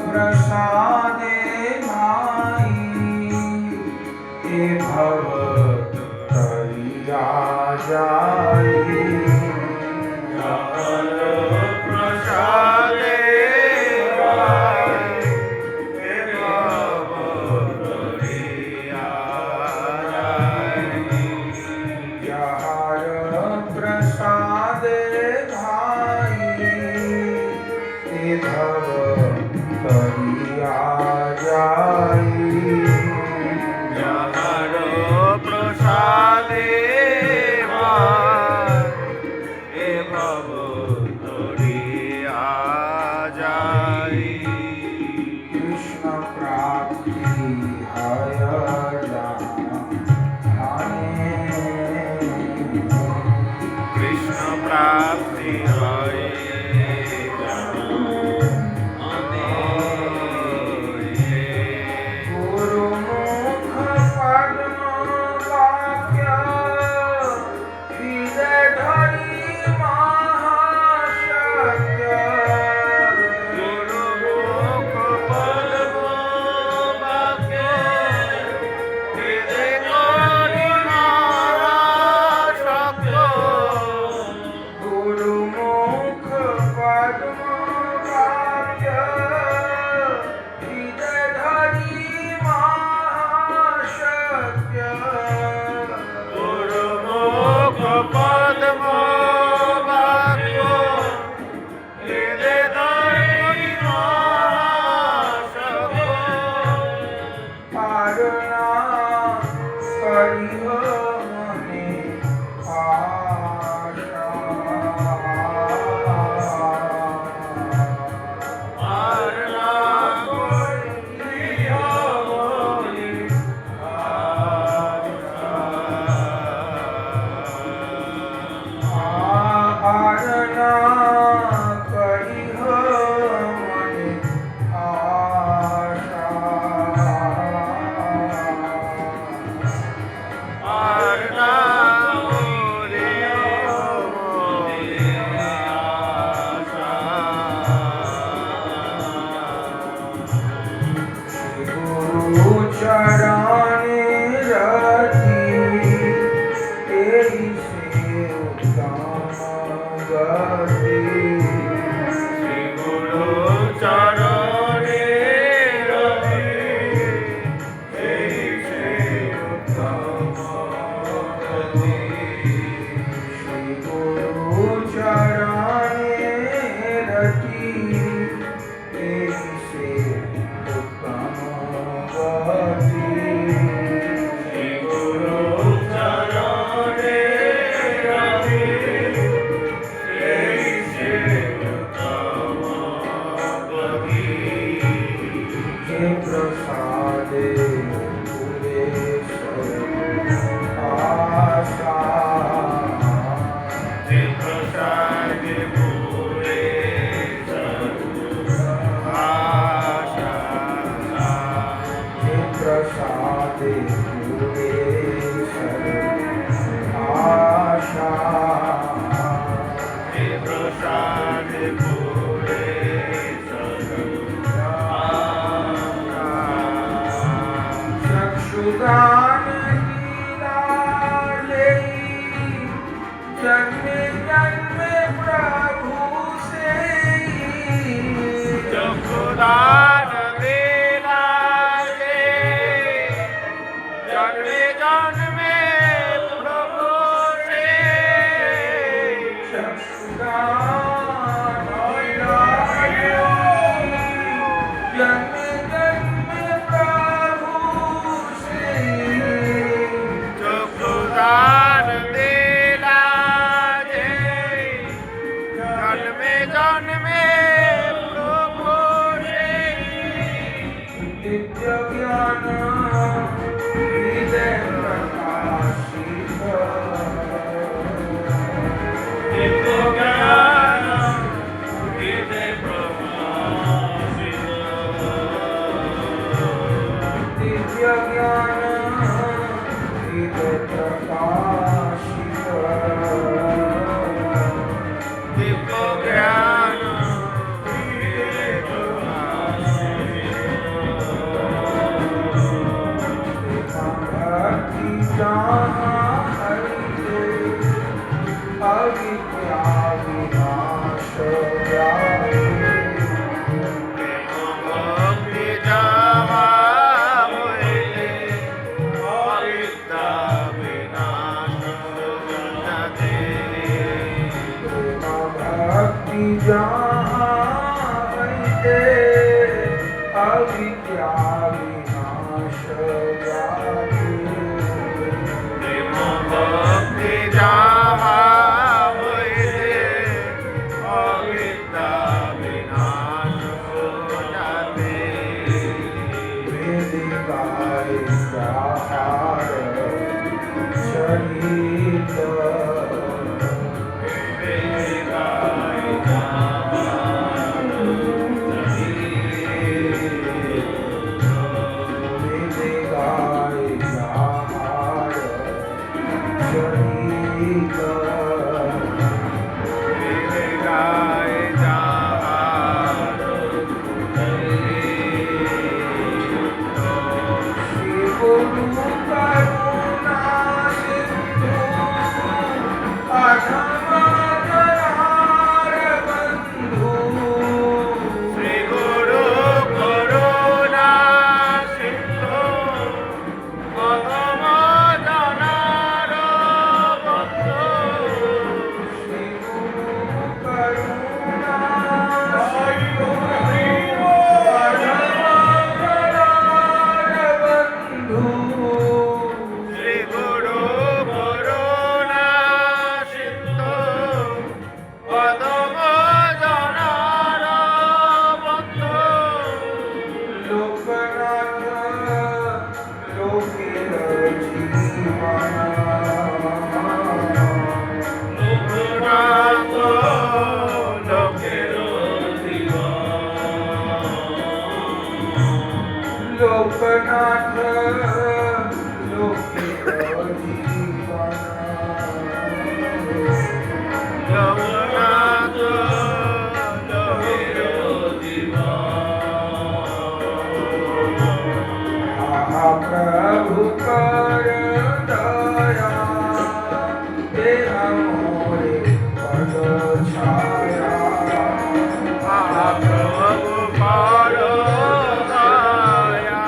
प्रसादे भाई ये भव तरिया जाई यार प्रसादे भाई ये भव तरिया जाई यार प्रसादे भाई ये भव तरिया जाई यार प्रसादे भाई ये भव तरिया जाई कृष्ण प्राप्ति हय जाने कृष्ण प्राप्ति हय विद्या विनाश व्याधि प्रेम भक्ति जाहा होइले अविद्या विनाश हो जाते वेदिकाय व्याहार चरित लोकनाथ लोके लोकनाथ प्रभु कर दया तेरा मोरे पद छाया प्रभु कर दया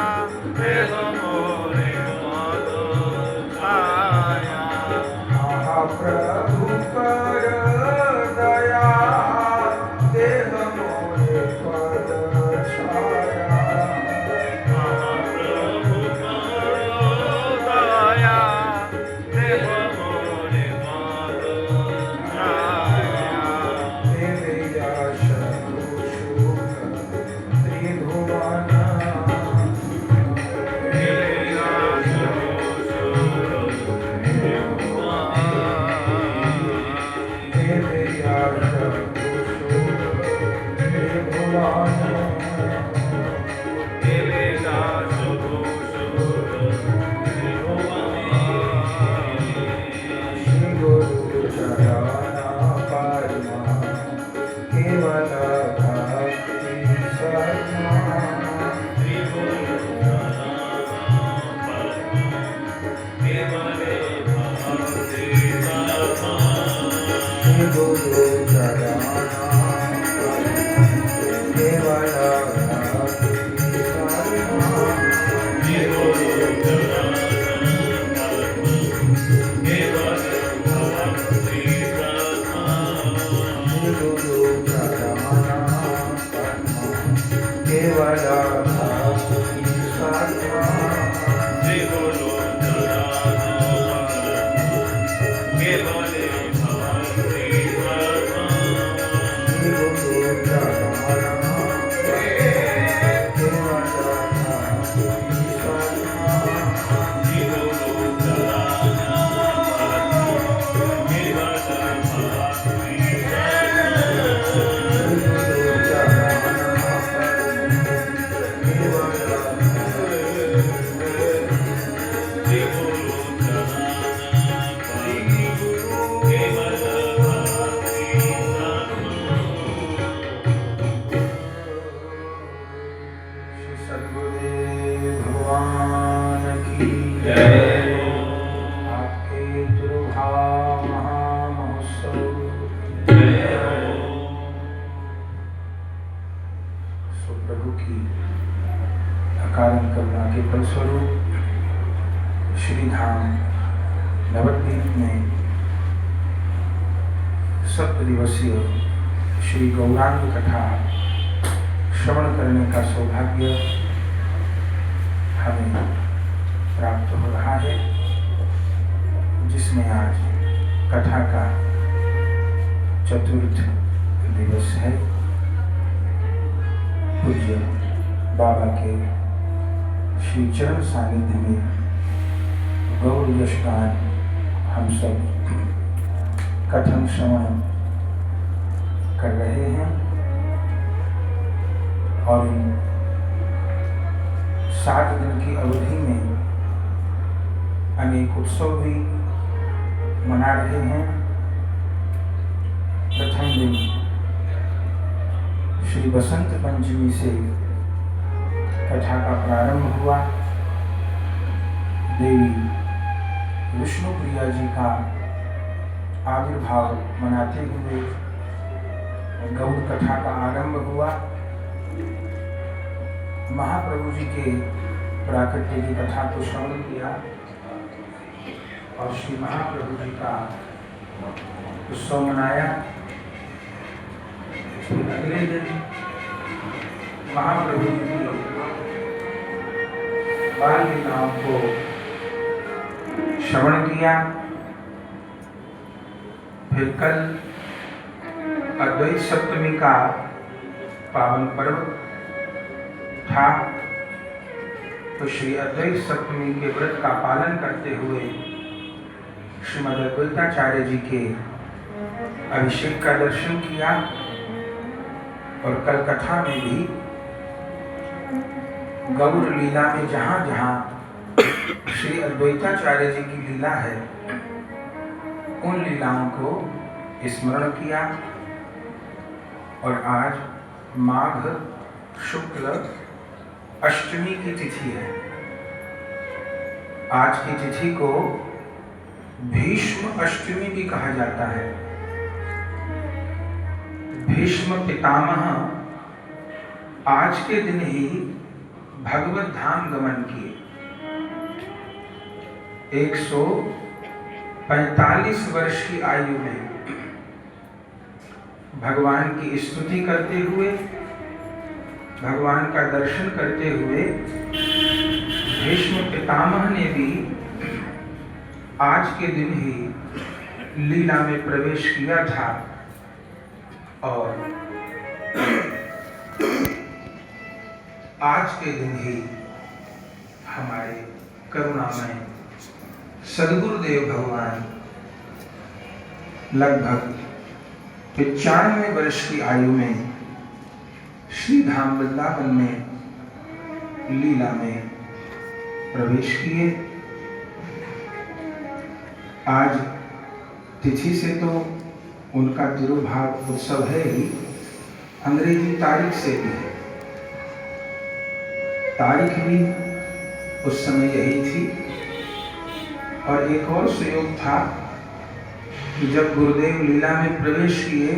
तेरा मोरे पद छाया प्रभु कर दया तेरा मोरे पद छाया श्री गौरांग कथा श्रवण करने का सौभाग्य हमें प्राप्त हो रहा है, जिसमें आज कथा का चतुर्थ दिवस है। पूज्य बाबा के श्री चरण सानिध्य में गौर यशगान हम सब कथन श्रवण कर रहे हैं और इन 7 दिन की अवधि में अनेक उत्सव भी मना रहे हैं। प्रथम दिन श्री बसंत पंचमी से कथा का प्रारंभ हुआ। देवी विष्णु प्रिया जी का आविर्भाव मनाते हुए गौड़ कथा का आरंभ हुआ। महाप्रभु जी के प्राकट्य की कथा को श्रवण किया और श्री महाप्रभु जी का उत्सव मनाया। फिर अगले दिन महाप्रभु जी की बाल लीलाओं को श्रवण किया। फिर कल अद्वैत सप्तमी का पावन पर्व था, तो श्री अद्वैत सप्तमी के व्रत का पालन करते हुए श्रीमद् अद्वैताचार्य जी के अभिषेक का दर्शन किया। और कल कथा में भी गौर लीला में जहाँ जहाँ श्री अद्वैताचार्य जी की लीला है, उन लीलाओं को स्मरण किया। और आज माघ शुक्ल अष्टमी की तिथि है। आज की तिथि को भीष्म अष्टमी भी कहा जाता है। भीष्म पितामह आज के दिन ही भगवत धाम गमन किए। 145 वर्ष की आयु में भगवान की स्तुति करते हुए, भगवान का दर्शन करते हुए भीष्म पितामह ने भी आज के दिन ही लीला में प्रवेश किया था। और आज के दिन ही हमारे करुणामय सद्गुरुदेव भगवान लगभग 95 वर्ष की आयु में श्री धाम वृंदावन में लीला में प्रवेश किए। आज तिथि से तो उनका तिरुभाव उत्सव है ही, अंग्रेजी तारीख से भी है। तारीख भी उस समय यही थी। और एक और सुयोग था कि जब गुरुदेव लीला में प्रवेश किए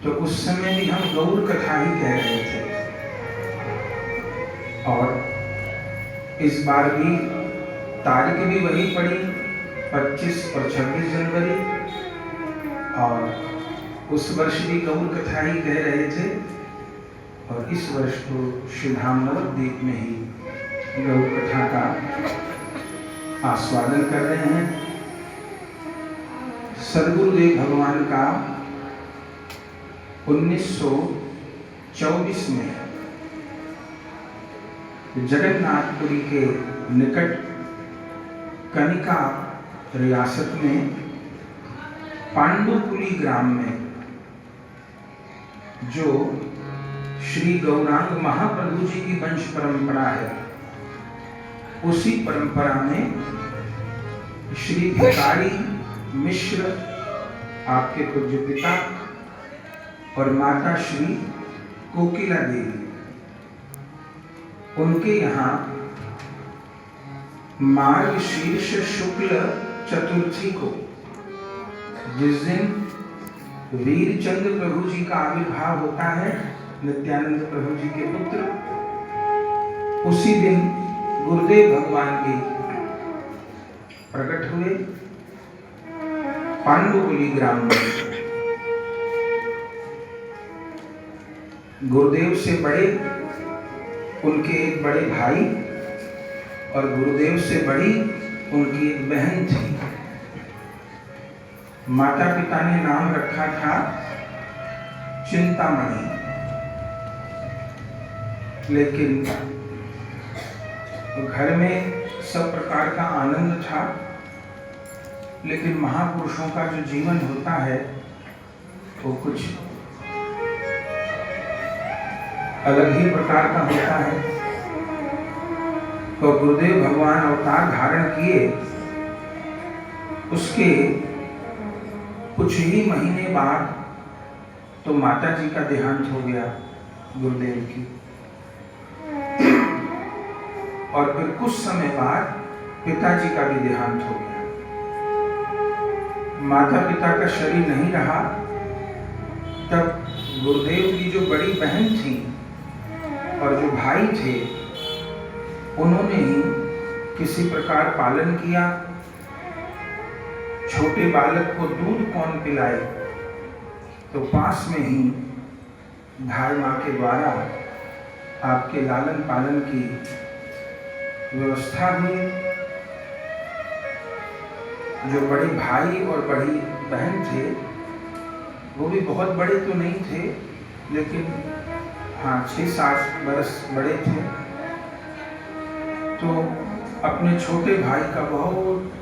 तो उस समय भी हम गौर कथा ही कह रहे थे। और इस बार भी तारीख भी वही पड़ी, 25 और 26 जनवरी। और उस वर्ष भी गौर कथा ही कह रहे थे। और इस वर्ष तो श्री धाम नवद्वीप में ही गौर कथा का आस्वादन कर रहे हैं। सद्गुरुदेव भगवान का 1924 में जगन्नाथपुरी के निकट कनिका रियासत में पांडुपुली ग्राम में, जो श्री गौरांग महाप्रभु जी की वंश परंपरा है, उसी परंपरा में श्री भिकारी मिश्र आपके पूज्य पिता और माता श्री कोकिला देवी, उनके यहाँ मार्गशीर्ष शुक्ल चतुर्थी को, जिस दिन वीरचंद्र प्रभु जी का आविर्भाव होता है, नित्यानंद प्रभु जी के पुत्र, उसी दिन गुरुदेव भगवान भी प्रकट हुए पांडुपुली ग्राम में। गुरुदेव से बड़े उनके एक बड़े भाई और गुरुदेव से बड़ी उनकी एक बहन थी। माता पिता ने नाम रखा था चिंतामणि, लेकिन घर में सब प्रकार का आनंद था, लेकिन महापुरुषों का जो जीवन होता है वो कुछ अलग ही प्रकार का होता है। तो गुरुदेव भगवान अवतार धारण किए, उसके कुछ ही महीने बाद तो माता जी का देहांत हो गया गुरुदेव की, और फिर कुछ समय बाद पिताजी का भी देहांत हो गया। माता पिता का शरीर नहीं रहा, तब गुरुदेव की जो बड़ी बहन थी और जो भाई थे, उन्होंने ही किसी प्रकार पालन किया। छोटे बालक को दूध कौन पिलाए, तो पास में ही धाय माँ के द्वारा आपके लालन पालन की व्यवस्था हुई। जो बड़े भाई और बड़ी बहन थे, वो भी बहुत बड़े तो नहीं थे, लेकिन हाँ 6-7 बरस बड़े थे। तो अपने छोटे भाई का बहुत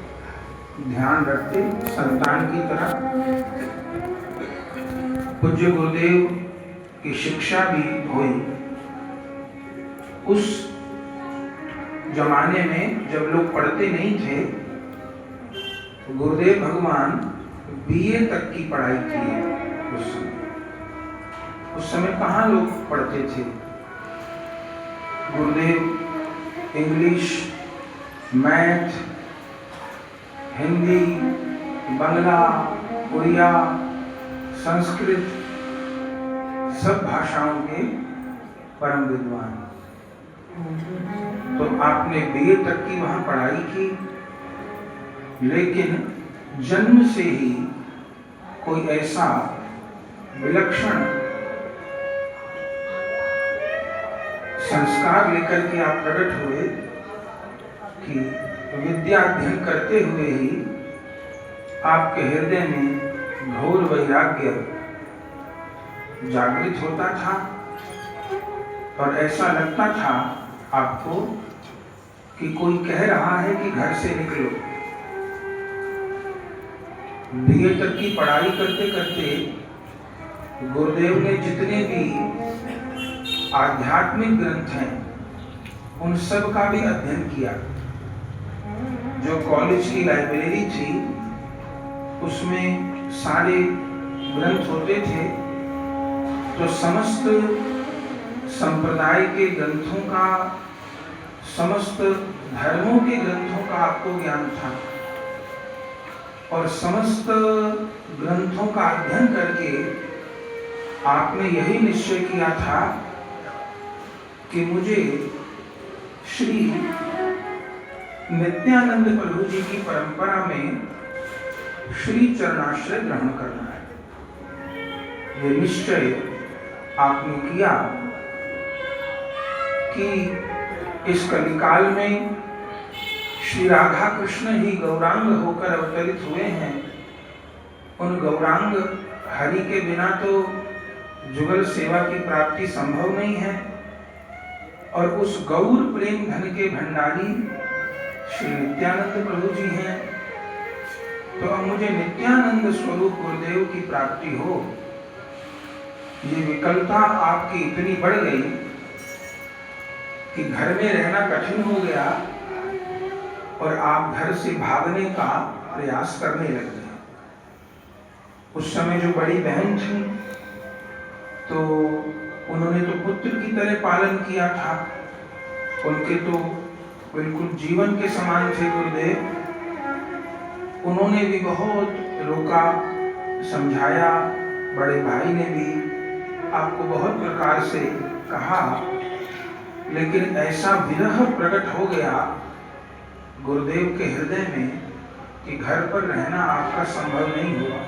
ध्यान रखते, संतान की तरह। पूज्य गुरुदेव की शिक्षा भी हुई। उस जमाने में जब लोग पढ़ते नहीं थे, तो गुरुदेव भगवान बीए तक की पढ़ाई की। उस समय कहाँ लोग पढ़ते थे? गुरुदेव इंग्लिश, मैथ, हिंदी, बांग्ला, उड़िया, संस्कृत, सब भाषाओं के परम विद्वान। तो आपने बीए तक की वहां पढ़ाई की, लेकिन जन्म से ही कोई ऐसा विलक्षण संस्कार लेकर के आप प्रकट हुए कि विद्या अध्ययन करते हुए ही आपके हृदय में घोर वैराग्य जागृत होता था, और ऐसा लगता था आपको कि कोई कह रहा है कि घर से निकलो। बीए तक की पढ़ाई करते करते गुरुदेव ने जितने भी आध्यात्मिक ग्रंथ हैं, उन सब का भी अध्ययन किया। जो कॉलेज की लाइब्रेरी थी, उसमें सारे ग्रंथ होते थे, तो समस्त संप्रदाय के ग्रंथों का, समस्त धर्मों के ग्रंथों का आपको ज्ञान था, और समस्त ग्रंथों का अध्ययन करके आपने यही निश्चय किया था कि मुझे श्री नित्यानंद प्रभु जी की परंपरा में श्री चरणाश्रय ग्रहण करना है। ये निश्चय आपने किया कि इस कलिकाल में श्री राधा कृष्ण ही गौरांग होकर अवतरित हुए हैं। उन गौरांग हरि के बिना तो जुगल सेवा की प्राप्ति संभव नहीं है, और उस गौर प्रेम धन के भंडारी श्री नित्यानंद प्रभु जी हैं। तो अब मुझे नित्यानंद स्वरूप गुरुदेव की प्राप्ति हो। ये विकलता आपकी इतनी बढ़ गई कि घर में रहना कठिन हो गया, और आप घर से भागने का प्रयास करने लगे। उस समय जो बड़ी बहन थी, तो उन्होंने तो पुत्र की तरह पालन किया था। उनके तो बिल्कुल जीवन के समान थे गुरुदेव। उन्होंने भी बहुत रोका, समझाया। बड़े भाई ने भी आपको बहुत प्रकार से कहा, लेकिन ऐसा विरह प्रकट हो गया गुरुदेव के हृदय में कि घर पर रहना आपका संभव नहीं हुआ।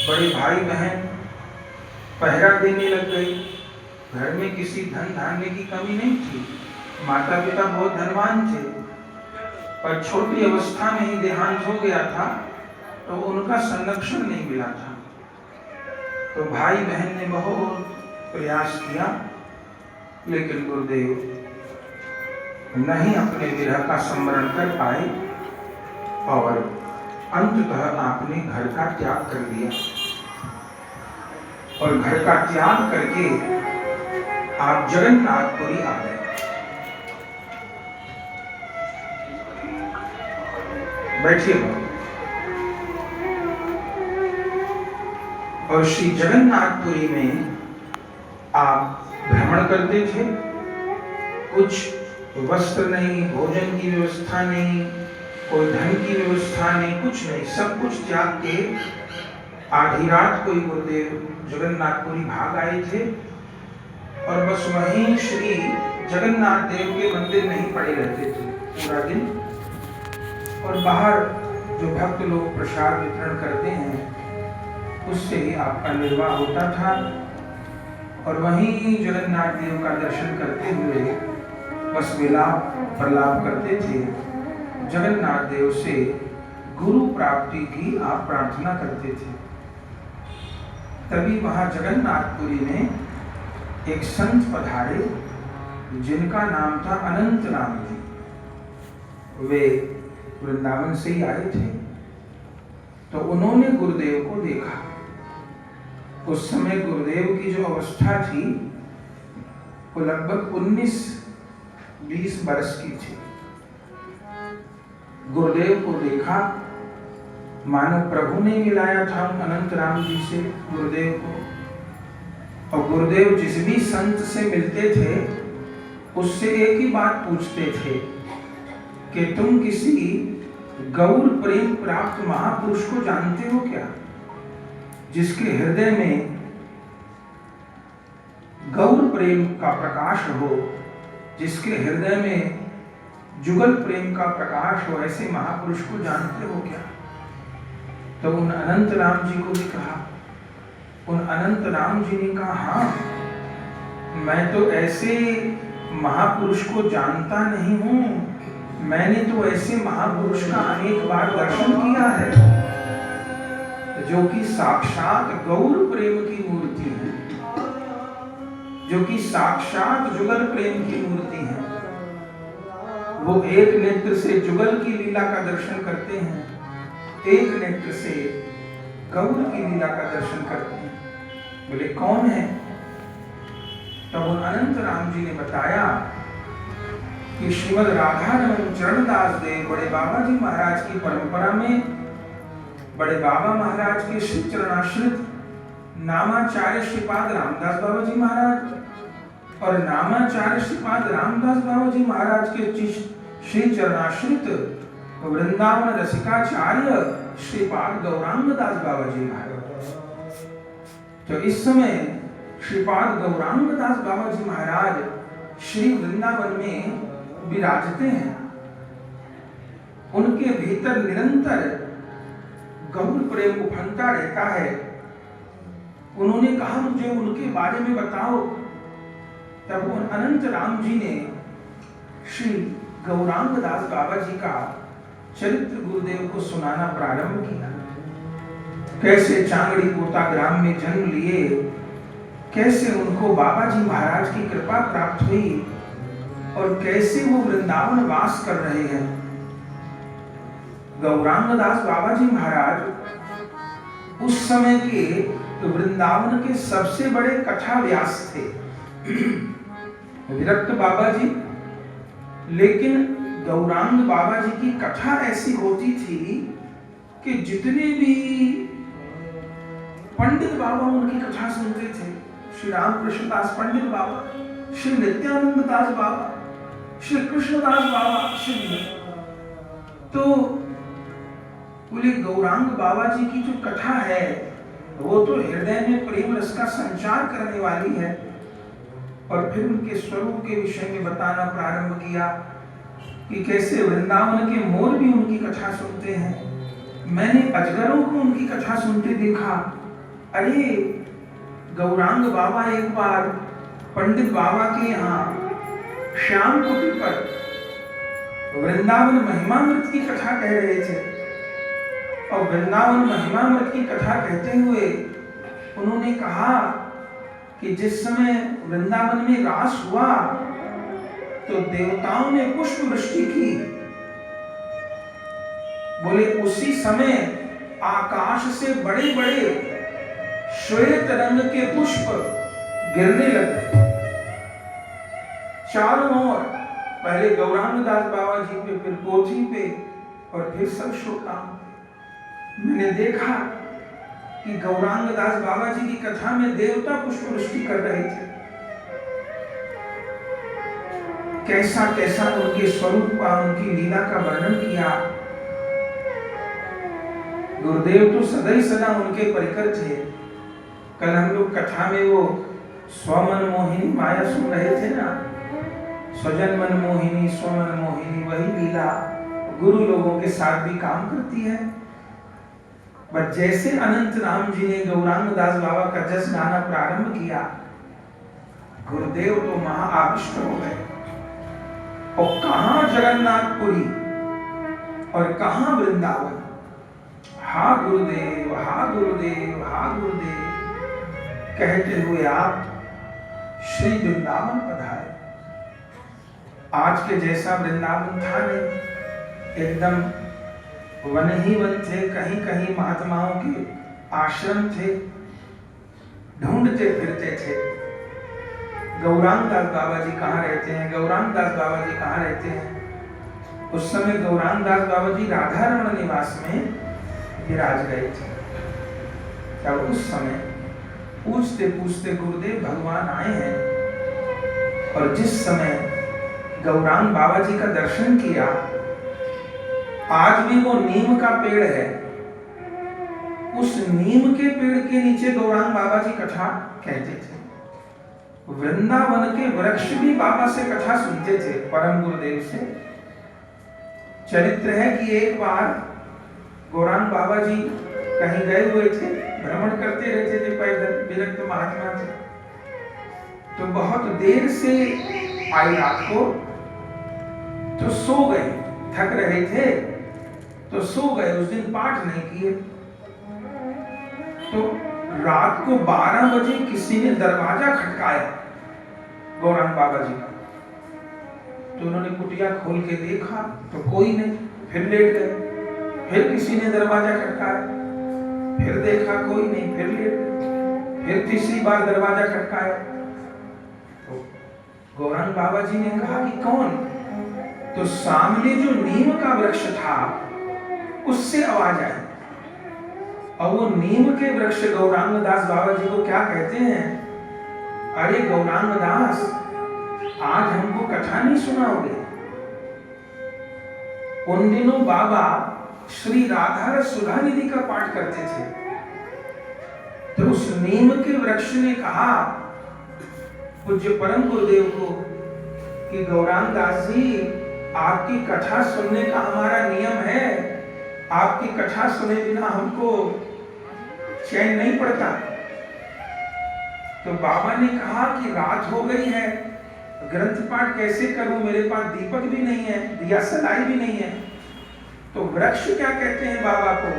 बड़े भाई बहन पहरा देने लग गए। घर में किसी धन धान्य की कमी नहीं थी, माता पिता बहुत धनवान थे, पर छोटी अवस्था में ही देहांत हो गया था, तो उनका संरक्षण नहीं मिला था। तो भाई बहन ने बहुत प्रयास किया, लेकिन गुरुदेव नहीं अपने विरह का स्मरण कर पाए और अंततः आपने घर का त्याग कर दिया। और घर का त्याग करके आप जगन्नाथपुरी आ गए। बैठिए बाबू। और श्री जगन्नाथपुरी में आप भ्रमण करते थे। कुछ वस्त्र नहीं, भोजन की व्यवस्था नहीं, कोई धन की व्यवस्था नहीं, कुछ नहीं, सब कुछ त्याग के आधी रात कोई गुरुदेव जगन्नाथपुरी भाग आए थे और बस वहीं श्री जगन्नाथ देव के मंदिर में ही पड़े रहते थे पूरा दिन। और बाहर जो भक्त लोग प्रसाद वितरण करते हैं उससे ही आपका निर्वाह होता था। और वहीं जगन्नाथ देव का दर्शन करते हुए बस विलाप प्रलाप करते थे। जगन्नाथ देव से गुरु प्राप्ति की आप प्रार्थना करते थे। तभी वहां जगन्नाथपुरी में एक संत पधारे जिनका नाम था अनंत राम जी। वे वृंदावन से ही आए थे। तो उन्होंने गुरुदेव को देखा। उस समय गुरुदेव की जो अवस्था थी वो लगभग 19-20 वर्ष की थी। गुरुदेव को देखा, मानो प्रभु ने मिलाया था अनंत राम जी से गुरुदेव को। और गुरुदेव जिस भी संत से मिलते थे उससे एक ही बात पूछते थे कि तुम किसी गौर प्रेम प्राप्त महापुरुष को जानते हो क्या, जिसके हृदय में गौर प्रेम का प्रकाश हो, जिसके हृदय में जुगल प्रेम का प्रकाश हो, ऐसे महापुरुष को जानते हो क्या? तो उन अनंत राम जी को भी कहा। उन अनंत राम जी ने कहा, हाँ मैं तो ऐसे महापुरुष को जानता नहीं हूं, मैंने तो ऐसे महापुरुष का अनेक बार दर्शन किया है जो कि साक्षात गौर प्रेम की मूर्ति है, जो कि साक्षात जुगल प्रेम की मूर्ति है। वो एक नेत्र से जुगल की लीला का दर्शन करते हैं, एक नेत्र से गौर की लीला का दर्शन करते हैं। बोले कौन है? तब उन अनंत राम जी ने बताया कि श्रीमद राधारमण चरणदास देव बड़े बाबा जी महाराज की परंपरा में बड़े बाबा महाराज के श्री चरणाश्रित नामाचार्य श्रीपाद रामदास बाबा जी महाराज और नामाचार्य श्रीपाद रामदास बाबा जी महाराज के श्री चरणाश्रित वृंदावन रसिकाचार्य श्रीपाद गौरांग दास बाबा जी महाराज। तो इस समय श्रीपाद गौरांग दास बाबा जी महाराज श्री वृंदावन में विराजते हैं। उनके भीतर निरंतर गौर प्रेम उफनता रहता है। उन्होंने कहा मुझे उनके बारे में बताओ। तब उन अनंत राम जी ने श्री गौरांग दास बाबा जी का चरित्र गुरुदेव को सुनाना प्रारंभ किया। कैसे चांगड़ी पोता ग्राम में जन्म लिए, कैसे उनको बाबा जी महाराज की कृपा प्राप्त हुई और कैसे वो वृंदावन वास कर रहे हैं। गौरांग दास बाबा जी महाराज उस समय के वृंदावन के सबसे बड़े कथा व्यास थे। विरक्त बाबा जी, लेकिन गौरांग बाबा जी की कथा ऐसी होती थी कि जितने भी पंडित बाबा उनकी कथा सुनते थे, श्री रामकृष्ण दास पंडित बाबा, श्री नित्यानंद दास बाबा, श्री कृष्णदास बाबा, तो बोले गौरांग बाबा जी की जो कथा है वो तो हृदय में प्रेम रस का संचार करने वाली है। और फिर उनके स्वरूप के विषय में बताना प्रारंभ किया कि कैसे वृंदावन के मोर भी उनकी कथा सुनते हैं। मैंने अजगरों को उनकी कथा सुनते देखा। अरे गौरांग बाबा एक बार पंडित बाबा के यहाँ श्याम कुटी पर वृंदावन महिमामृत की कथा कह रहे थे और वृंदावन महिमामृत की कथा कहते हुए उन्होंने कहा कि जिस समय वृंदावन में रास हुआ तो देवताओं ने पुष्प वृष्टि की। बोले उसी समय आकाश से बड़े बड़े श्वेत रंग के पुष्प गिरने लगे चारों ओर। पहले गौरांग दास बाबा जी पे, फिर पोथी पे और फिर सब श्रोताओं पे। मैंने देखा कि गौरांग दास बाबा जी की कथा में देवता पुष्प वृष्टि कर रहे थे। कैसा कैसा उनके स्वरूप का, उनकी लीला का वर्णन किया। गुरुदेव तो सदा ही सदा उनके परिकर थे। कल हम लोग कथा में वो स्वमन मोहिनी माया सुन रहे थे ना, स्वजन मन मोहिनी स्वमन मोहिनी, वही लीला गुरु लोगों के साथ भी काम करती है। बट जैसे अनंत राम जी ने गौरांग दास बाबा का जस गाना प्रारंभ किया, गुरुदेव तो महाआविष्ट हो गए। और कहां जगन्नाथपुरी और कहां वृंदावन। हा गुरुदेव, हा गुरुदेव, हा गुरुदेव कहते हुए आप श्री वृंदावन पधारे। आज के जैसा वृंदावन था नहीं, एकदम वन ही वन थे। कहीं कहीं महात्माओं के आश्रम थे, ढूंढते फिरते थे गौरांग दास बाबा जी कहाँ रहते हैं, गौरांग दास बाबा जी कहाँ रहते हैं। उस समय गौरांग दास बाबा जी राधा रमण निवास में विराज गए थे। तब उस समय पूछते पूछते गुरुदेव भगवान आए हैं और जिस समय गौरांग बाबा जी का दर्शन किया, आज भी वो नीम का पेड़ है, उस नीम के पेड़ के नीचे गौरांग बाबा जी कथा कहते थे। वृंदावन के वृक्ष भी बाबा से कथा सुनते थे, परम गुरुदेव से। चरित्र है कि एक बार गौरांग बाबा जी कहीं गए हुए थे, भ्रमण करते रहते थे, पैदल विरक्त महात्मा थे। तो बहुत देर से आई रात को, तो सो गए, थक रहे थे तो सो गए। उस दिन पाठ नहीं किए। तो रात को 12 बजे किसी ने दरवाजा खटकाया गौरांग बाबा जी का। तो उन्होंने कुटिया खोल के देखा तो कोई नहीं, फिर लेट गए। फिर किसी ने दरवाजा खटकाया, फिर देखा कोई नहीं, फिर लेट गए। फिर तीसरी बार दरवाजा खटकाया तो गौरांग बाबा जी ने कहा कि कौन। तो सामने जो नीम का वृक्ष था उससे आवाज आई, और वो नीम के वृक्ष गौरांग दास बाबा जी को क्या कहते हैं, अरे गौरांग दास, आज हमको कथा नहीं सुनाओगे। उन दिनों बाबा श्री राधा रस सुधा निधि का पाठ करते थे। तो उस नीम के वृक्ष ने कहा पूज्य परम गुरुदेव को कि गौरांग दास जी, आपकी कथा सुनने का हमारा नियम है, आपकी कथा सुने बिना हमको चैन नहीं पड़ता। तो बाबा ने कहा कि रात हो गई है, ग्रंथ पाठ कैसे करूं, मेरे पास दीपक भी नहीं है, दिया सलाई भी नहीं है। तो वृक्ष क्या कहते हैं बाबा को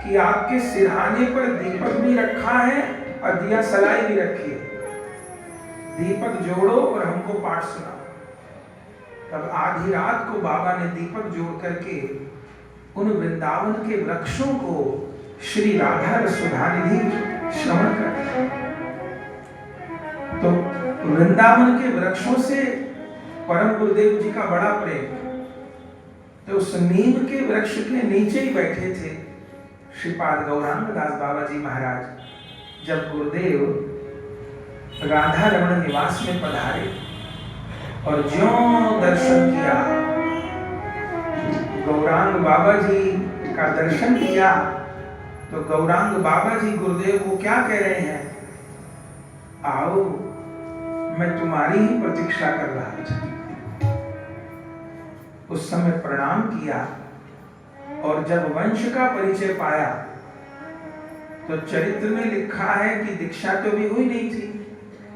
कि आपके सिरहाने पर दीपक भी रखा है और दिया सलाई भी रखी है, दीपक जोड़ो और हमको पाठ सुनाओ। तब आधी रात को बाबा ने दीपक जोड़ करके उन वृंदावन के वृक्षों को श्री राधा रसुधा निधि श्रवण कर। तो वृंदावन के वृक्षों से परम गुरुदेव जी का बड़ा प्रेम। तो उस नीम के वृक्ष के नीचे ही बैठे थे श्रीपाद गौरांग दास बाबा जी महाराज। जब गुरुदेव राधा रमण निवास में पधारे और ज्यों दर्शन किया, गौरांग बाबा जी का दर्शन किया, तो गौरांग बाबा जी गुरुदेव को क्या कह रहे हैं, आओ मैं तुम्हारी ही प्रतीक्षा कर रहा था। उस समय प्रणाम किया और जब वंश का परिचय पाया तो चरित्र में लिखा है कि दीक्षा तो भी हुई नहीं थी,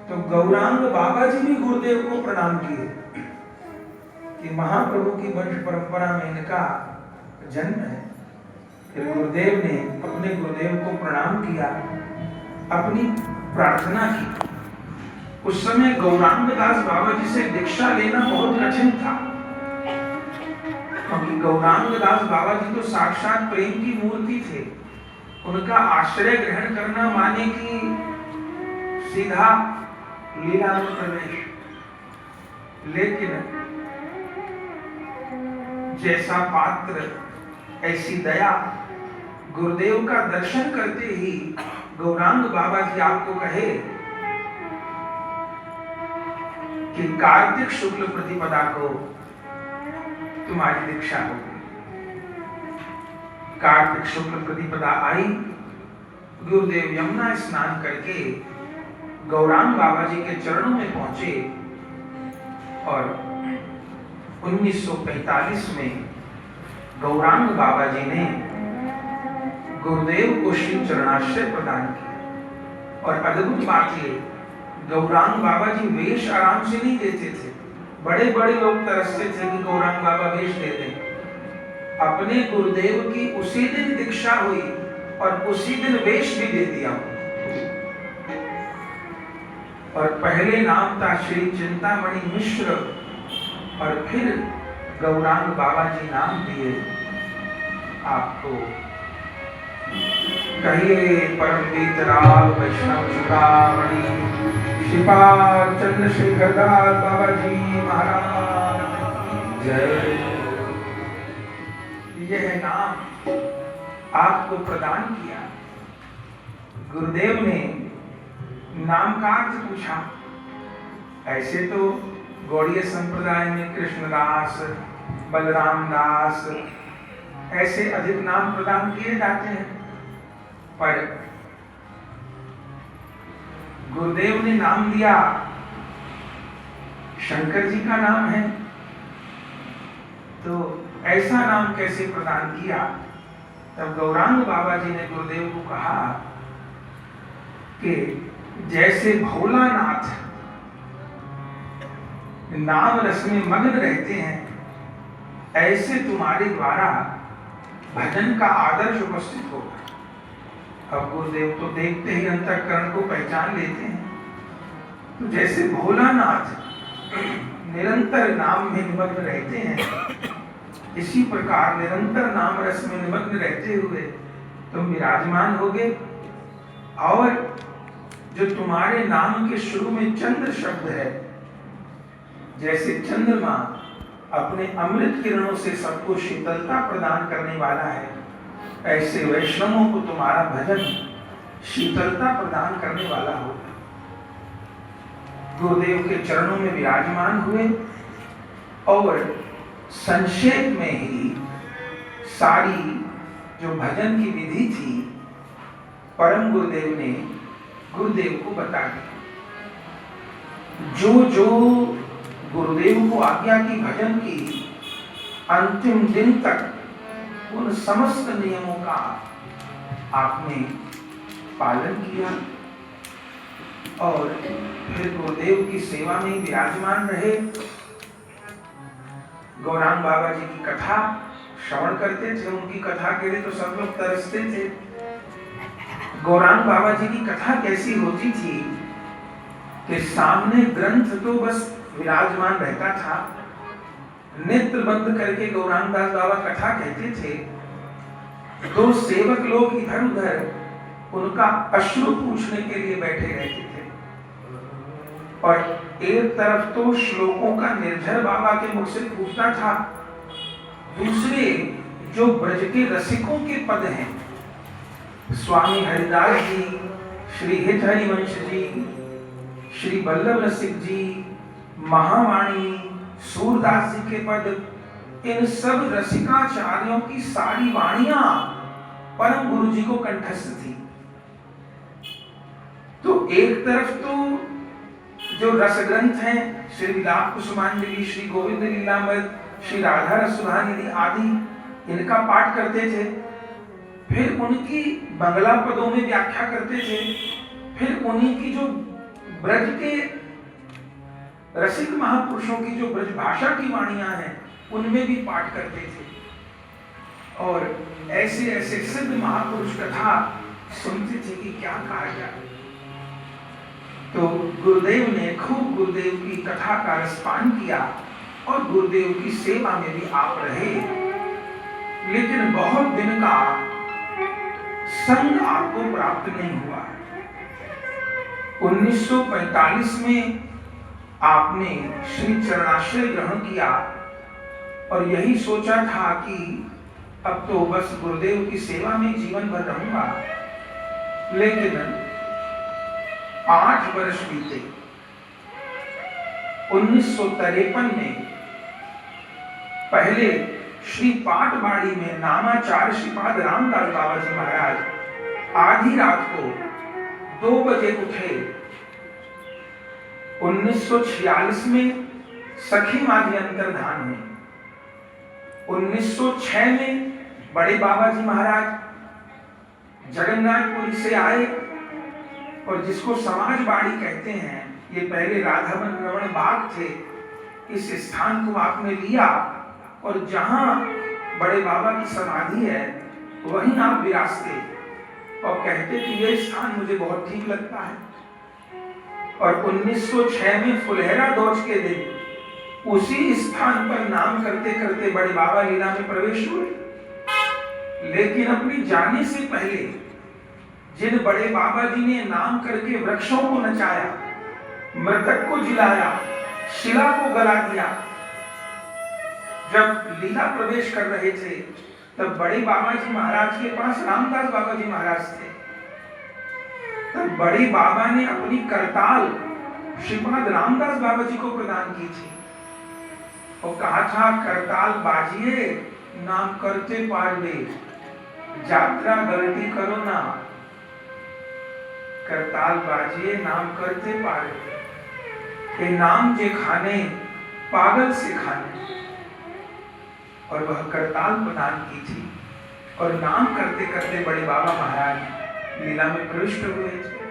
तो गौरांग बाबा जी भी गुरुदेव को प्रणाम किए कि महाप्रभु की वंश परंपरा में इनका जन्म है। फिर गुरुदेव ने अपने गुरुदेव को प्रणाम किया, अपनी प्रार्थना की। उस समय गौरांग दास बाबा जी से दीक्षा लेना बहुत कठिन था, क्योंकि गौरांग दास बाबा जी तो साक्षात प्रेम की मूर्ति थे। उनका आश्रय ग्रहण करना माने कि सीधा लीला में प्रवेश। लेकिन जैसा पात्र ऐसी दया, गुरुदेव का दर्शन करते ही गौरांग बाबा जी आपको कहे कि कार्तिक शुक्ल प्रतिपदा को तुम्हारी दीक्षा होगी। कार्तिक शुक्ल प्रतिपदा आई, गुरुदेव यमुना स्नान करके गौरांग बाबा जी के चरणों में पहुंचे और 1945 में गौरांग बाबा जी ने गुरुदेव को श्री चरणाश्रय प्रदान किया। और अद्भुत बात ये, गौरांग बाबा जी वेश आराम से नहीं देते थे। बड़े बड़े लोग तरसते थे कि गौरांग बाबा वेश दे दें। अपने गुरुदेव की उसी दिन दीक्षा हुई और उसी दिन वेश भी दे दिया। और पहले नाम था श्री चिंतामणि मिश्र और फिर गौरांग बाबा जी नाम दिए आपको। कहिए परम वीतराग वैष्णव चूड़ामणि श्रीपाद चंद्रशेखर दास बाबा जी महाराज जय। यह नाम आपको प्रदान किया। गुरुदेव ने नाम का अर्थ पूछा। ऐसे तो गौड़ीय संप्रदाय में कृष्णदास, बलराम दास ऐसे अधिक नाम प्रदान किए जाते हैं, पर गुरुदेव ने नाम दिया, शंकर जी का नाम है, तो ऐसा नाम कैसे प्रदान किया। तब गौरांग बाबा जी ने गुरुदेव को कहा कि जैसे भोलानाथ नाम रस में मग्न रहते हैं, ऐसे तुम्हारे द्वारा भजन का आदर्श उपस्थित होगा। अब गुरुदेव तो देखते ही अंतःकरण को पहचान लेते हैं। तो जैसे भोलानाथ निरंतर नाम में निमग्न रहते हैं, इसी प्रकार निरंतर नाम रस में निमग्न रहते हुए तुम विराजमान होगे। और जो तुम्हारे नाम के शुरू में चंद्र शब्द है, जैसे चंद्रमा अपने अमृत किरणों से सबको शीतलता प्रदान करने वाला है, ऐसे वैष्णवों को तुम्हारा भजन शीतलता प्रदान करने वाला होगा। गुरुदेव के चरणों में विराजमान हुए और संक्षेप में ही सारी जो भजन की विधि थी परम गुरुदेव ने गुरुदेव को बता दी। जो जो गुरुदेव को आज्ञा की भजन की, अंतिम दिन तक उन समस्त नियमों का आपने पालन किया और फिर गुरुदेव की सेवा में विराजमान रहे। गौरांग बाबा जी की कथा श्रवण करते थे। उनकी कथा के लिए तो सब लोग तरसते थे। गौरांग बाबा जी की कथा कैसी होती थी कि सामने ग्रंथ तो बस विराजमान रहता था, नेत्र बंद करके गौरांग दास बाबा कथा कहते थे। दो सेवक लोग इधर उधर उनका अश्रु पूछने के लिए बैठे रहते थे और एक तरफ तो श्लोकों का निर्झर बाबा के मुख से फूटता था, दूसरे जो ब्रज के रसिकों के पद हैं, स्वामी हरिदास जी, श्री हित हरिवंश जी, श्री वल्लभ रसिक जी, महावाणी, सूरदास जी के पद, इन सब रसिकाचार्यों की सारी वाणियां परम गुरु जी को कंठस्थ थी। तो एक तरफ तो जो रस ग्रंथ हैं, श्री विलाप कुसुमांजलि, श्री गोविंद लीलामृत, श्री राधा रसुधानिधि आदि, इनका पाठ करते थे, फिर उनकी बंगला पदों में व्याख्या करते थे, फिर उन्हीं की जो ब्रज के रसिक महापुरुषों की जो ब्रज भाषा की वाणियां हैं उनमें भी पाठ करते थे और ऐसे ऐसे सिद्ध महापुरुष कथा सुनते थे कि क्या कहा जाए। तो गुरुदेव ने खूब गुरुदेव की कथा का रसपान किया और गुरुदेव की सेवा में भी आप रहे, लेकिन बहुत दिन का संग आपको प्राप्त नहीं हुआ। 1945 में आपने श्री चरणाश्रय ग्रहण किया और यही सोचा था कि अब तो बस गुरुदेव की सेवा में जीवन भर रहूंगा, लेकिन 8 वर्ष बीते। 1953 में पहले श्री पाटबाड़ी में नामाचार्य श्रीपाद रामदास बाबा जी महाराज आधी रात को 2 बजे उठे। 1946 में सखी माजी अंतर्धान हुई। 1906 में बड़े बाबा जी महाराज जगन्नाथपुरी से आए और जिसको समाजबाड़ी कहते हैं, ये पहले राधावन रमण बाग थे, इस स्थान को आपने लिया और जहां बड़े बाबा की समाधि है वहीं आप विराजते और कहते कि ये स्थान मुझे बहुत ठीक लगता है। और 1906 में फुलहरा दौज के दिन उसी स्थान पर नाम करते करते बड़े बाबा लीला में प्रवेश हुए। लेकिन अपनी जाने से पहले जिन बड़े बाबा जी ने नाम करके वृक्षों को नचाया, मृतक को जिलाया, शिला को गला दिया, जब लीला प्रवेश कर रहे थे तब बड़े बाबा जी महाराज के पास रामदास बाबा जी महाराज थे। तब बड़े बाबा ने अपनी करताल श्रीपाद रामदास बाबा जी को प्रदान की थी और कहा था, करताल बाजिए नाम करते पारवे, यात्रा गलती करो ना। करताल बाजिए नाम करते पारवे, ये नाम जे खाने पागल से खाने। और वह करताल प्रदान की थी और नाम करते करते बड़े बाबा महाराज लीला में प्रविष्ट हुए थे।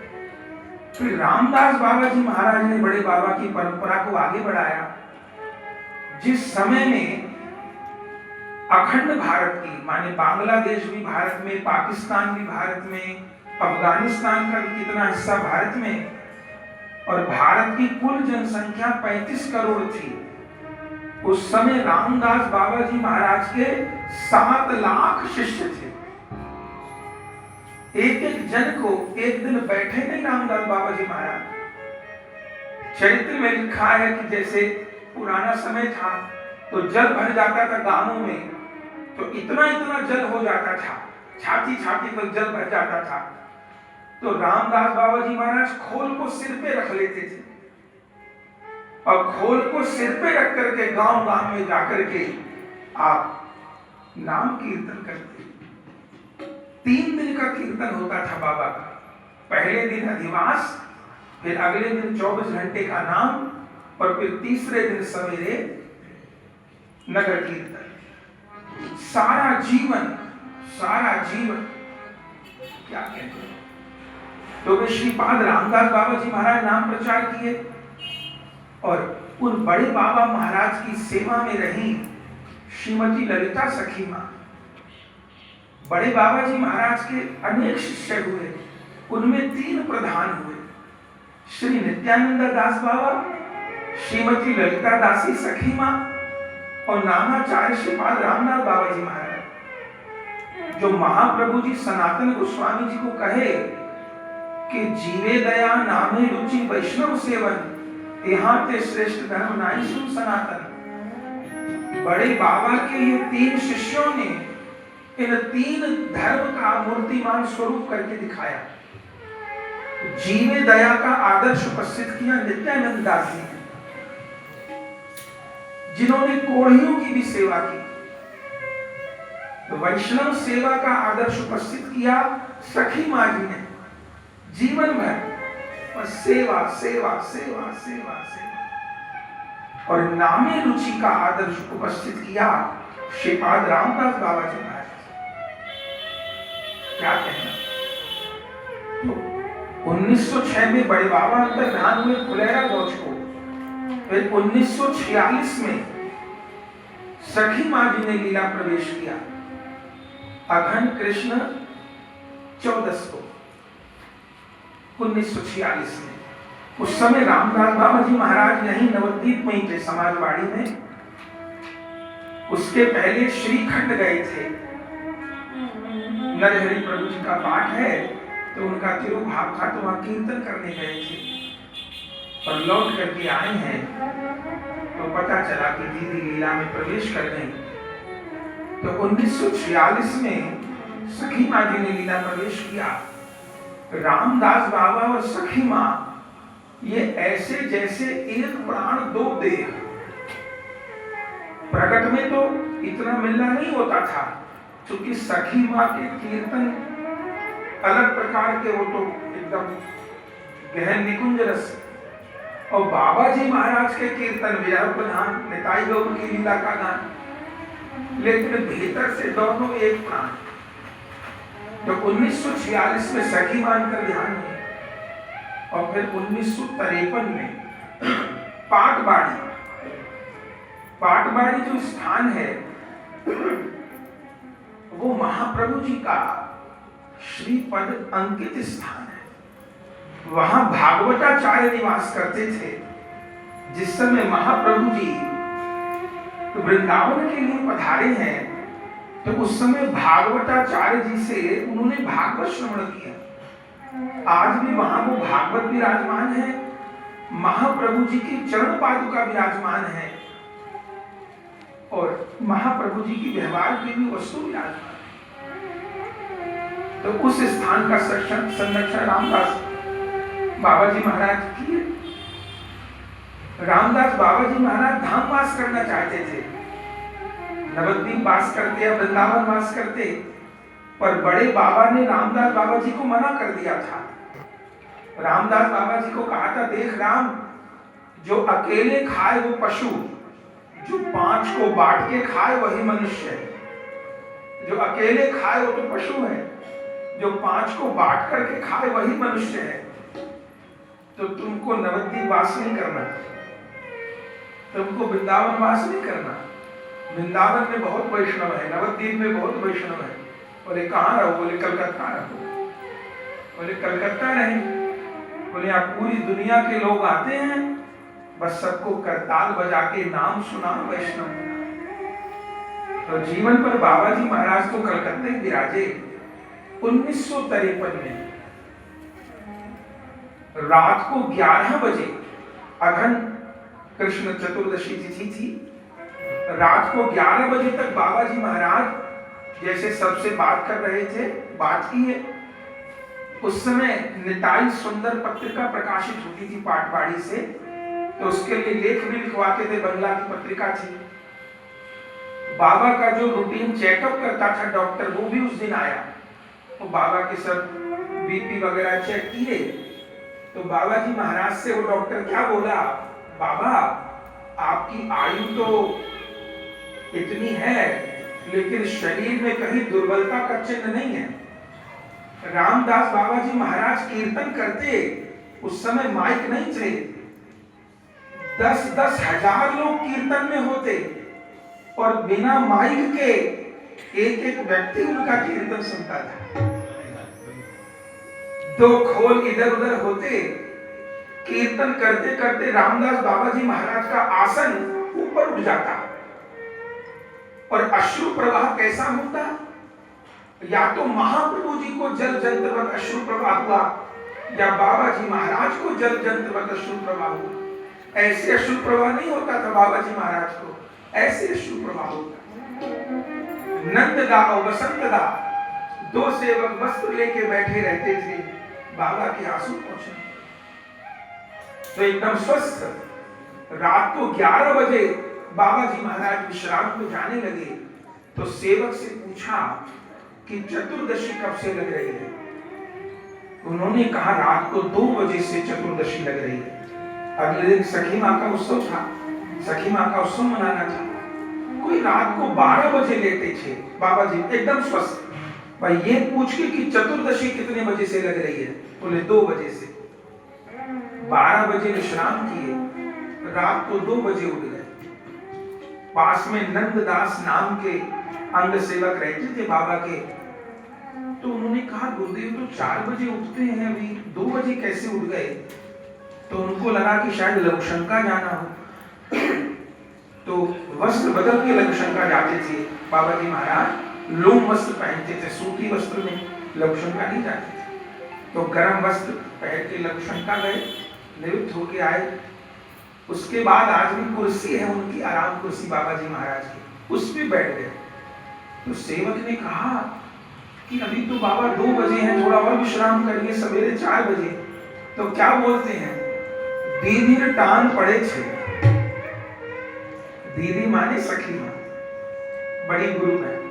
फिर रामदास बाबा जी महाराज ने बड़े बाबा की परंपरा को आगे बढ़ाया। जिस समय में अखंड भारत की, माने बांग्लादेश भी भारत में, पाकिस्तान भी भारत में, अफगानिस्तान का भी कितना हिस्सा भारत में, और भारत की कुल जनसंख्या 35 करोड़ थी, उस समय रामदास बाबा जी महाराज के 7 लाख शिष्य थे। एक एक जन को एक दिन बैठे नहीं रामदास बाबा जी महाराज। चरित्र में लिखा है कि जैसे पुराना समय था तो जल भर जाता था गांवों में, तो इतना इतना जल हो जाता था, छाती छाती तक जल भर जाता था, तो रामदास बाबा जी महाराज खोल को सिर पे रख लेते थे और खोल को सिर पे रख करके गांव गांव में जाकर के आप नाम कीर्तन करते। 3 दिन का कीर्तन होता था बाबा का। पहले दिन अधिवास, फिर अगले दिन 24 घंटे का नाम और फिर तीसरे दिन सवेरे नगर कीर्तन। सारा जीवन क्या कहते हैं। तो वे श्रीपाद रामदास बाबा जी महाराज नाम प्रचार किए और उन बड़े बाबा महाराज की सेवा में रही श्रीमती ललिता सखी मां। बड़े बाबा जी महाराज के अनेक शिष्य हुए, उनमें 3 प्रधान हुए, श्री नित्यानंद दास बाबा, श्रीमती ललिता दासी सखी मां और नामाचार्य श्रीपाद रामदास बाबा जी महाराज। जो महाप्रभु जी सनातन गोस्वामी जी को कहे कि जीवे दया नामे रुचि वैष्णव सेवन, यहाँ ते श्रेष्ठ धर्म नाई सुन सनातन। बड़े बाबा के ये 3 शिष्यों ने इन 3 धर्म का मूर्तिमान स्वरूप करके दिखाया। जीवे दया का आदर्श उपस्थित किया नित्यानंद दास जी, जिन्होंने कोढ़ियों की भी सेवा की। तो वैष्णव सेवा का आदर्श उपस्थित किया सखी मां जी ने। जीवन भर बस सेवा सेवा सेवा सेवा सेवा। और नामे रुचि का आदर्श उपस्थित किया श्रीपाद रामदास बाबा जी महाराज। क्या कहना। तो 1906 में बड़े बाबा अंतर्धान हुए फुलेरा गौच को। फिर 1946 में सखी माँ जी ने लीला प्रवेश किया अघन कृष्ण 14 को 1946 में। उस समय रामदास बाबा जी महाराज यहीं नवद्वीप में ही थे, समाजवाड़ी में। उसके पहले श्रीखंड गए थे। नरहरि प्रभु जी का पाठ है तो उनका तिरुभाव था, तो वहां कीर्तन करने गए थे और लौट करके आए हैं तो पता चला कि दीदी लीला में प्रवेश कर गई। तो 1946 में सखी माँ जी ने लीला प्रवेश किया। रामदास बाबा और सखी माँ ये ऐसे जैसे एक प्राण दो देह। प्रकट में तो इतना मिलना नहीं होता था, क्योंकि सखी माँ के कीर्तन अलग प्रकार के, वो तो एकदम गहन निकुंज रस, और बाबा जी महाराज के कीर्तन विरह प्रधान निताई गौर की लीला का गान, लेकिन भीतर से दोनों एक प्राण। तो 1946 में सखी मान कर ध्यान में, और फिर 1953 में पाटबाड़ी जो स्थान है वो महाप्रभु जी का श्रीपद अंकित स्थान है। वहां भागवताचार्य निवास करते थे। जिस समय महाप्रभु जी वृंदावन के लिए पधारे हैं तो उस समय भागवताचार्य जी से उन्होंने भागवत श्रवण किया। आज भी वहां वो भागवत विराजमान है, महाप्रभु जी की चरण पादुका विराजमान है, और महाप्रभु जी की व्यवहार की भी वस्तु विराजमान है। तो उस स्थान का संरक्षण रामदास बाबा जी महाराज किए। रामदास बाबा जी महाराज धाम वास करना चाहते थे, नवद्वीप वास करते, वृंदावन वास करते, पर बड़े बाबा ने रामदास बाबा जी को मना कर दिया था। रामदास बाबा जी को कहा था, देख राम, जो अकेले खाए वो पशु, जो 5 को बांट के खाए वही मनुष्य है। जो अकेले खाए वो तो पशु है, जो 5 को बांट करके खाए वही मनुष्य है। तो तुमको नवद्वीप वास नहीं करना, तुमको वृंदावन वास नहीं करना। वृंदावन में बहुत वैष्णव है, नवद्वीप में बहुत वैष्णव है। बोले कहाँ रहो? बोले कलकत्ता रहो। बोले कलकत्ता नहीं, बोले आप पूरी दुनिया के लोग आते हैं, बस सबको करताल बजा के नाम सुना वैष्णव। तो जीवन पर बाबा जी महाराज तो कलकत्ते विराजे। 1953 में रात को 11 बजे, अघन कृष्ण चतुर्दशी तिथि थी, रात को 11 बजे तक बाबा जी महाराज जैसे सबसे बात कर रहे थे, बात की है। उस समय निताई सुंदर पत्रिका प्रकाशित होती थी पाटवाड़ी से, तो उसके लिए लेख भी लिखवाते थे, बंगला की पत्रिका थी। बाबा का जो रूटीन चेकअप करता था डॉक्टर, वो भी उस दिन आया। तो बाबा के सब बीपी वगैरह चेक किए। तो बाबा जी महाराज से वो डॉक्टर क्या बोला, बाबा आपकी आयु तो इतनी है, लेकिन शरीर में कहीं दुर्बलता का चिन्ह नहीं है। रामदास बाबा जी महाराज कीर्तन करते, उस समय माइक नहीं थे, 10-10 हजार लोग कीर्तन में होते, और बिना माइक के एक व्यक्ति उनका कीर्तन सुनता था। 2 खोल इधर उधर होते, कीर्तन करते करते रामदास बाबा जी महाराज का आसन ऊपर उठ जाता, और अश्रु प्रवाह कैसा होता, या तो महाप्रभु जी को जल जंतवत अश्रु प्रवाह हुआ, या बाबा जी महाराज को जल जंतवत अश्रु प्रवाह हुआ। ऐसे अश्रु प्रवाह नहीं होता था बाबा जी महाराज को, ऐसे अश्रु प्रवाह होता। नंददा और वसंतदा 2 सेवक वस्त्र लेके बैठे रहते थे, बाबा के आंसू पहुंचे तो एकदम स्वस्थ। रात को 11 बजे बाबा जी महाराज विश्राम को जाने लगे, तो सेवक से पूछा कि चतुर्दशी कब से लग रही है? उन्होंने कहा रात को 2 बजे से चतुर्दशी लग रही है। अगले दिन सखी माँ का उत्सव था, सखी माँ का उत्सव मनाना था। कोई रात को 12 बजे लेटे थे बाबा जी, एकदम स्वस्थ। भाई ये पूछ के कि चतुर्दशी कितने बजे से लग रही है, बोले 2 बजे से। 12 बजे विश्राम किए, रात को 2 बजे उठ गए। पास में नंददास नाम के अंग सेवक रहते थे बाबा के, तो उन्होंने कहा गुरुदेव तो 4 बजे उठते हैं, अभी 2 बजे कैसे उठ गए? तो उनको लगा कि शायद लघुशंका जाना हो, तो वस्त्र बदल के लघुशंका जाते थे। बाबा जी महाराज लोम वस्त्र पहनते थे, सूती वस्त्र में लघुशंका नहीं जाते थे। तो गर्म वस्त्र पहन के लघुशंका गए, निवृत्त होके आए। उसके बाद आज भी कुर्सी है उनकी, आराम कुर्सी बाबा जी महाराज की, उस पे बैठ गए। तो सेवक ने कहा कि अभी तो बाबा 2 बजे हैं, थोड़ा और विश्राम करिए, सवेरे 4 बजे। तो क्या बोलते हैं, दीदी टान पड़े छे। दीदी माने सखी मां, बड़ी गुरु है।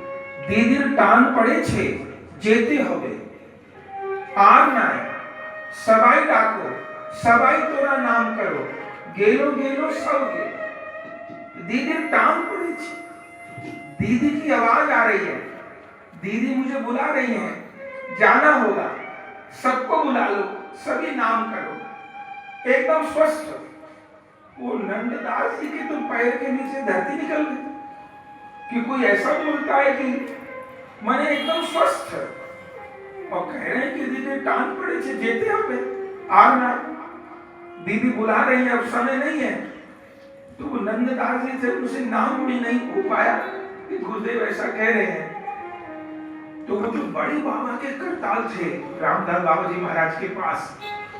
दीदी टान पड़े छे जेते हवे आर नाय सबाई डाको सबाई तोरा नाम करो गेलो गेलो सब गे। दीदी टान पड़े छे, दीदी की आवाज आ रही है, दीदी मुझे बुला रही है, जाना होगा, सबको बुला लो, सभी नाम करो। एकदम स्वस्थ। वो नंददास जी के तो पैर के नीचे धरती निकल गई कि कोई ऐसा बोलता है कि मैंने एकदम स्वस्थ, और कह रहे हैं कि दीदी टांग पड़े से जेते हमें आर ना, दीदी बुला रही है, अब समय नहीं है। तो वो नंददास जी थे, उसे नाम भी नहीं हो पाया कि गुरुदेव ऐसा कह रहे हैं। तो वो जो बड़े बाबा के करताल थे रामदास बाबा जी महाराज के पास,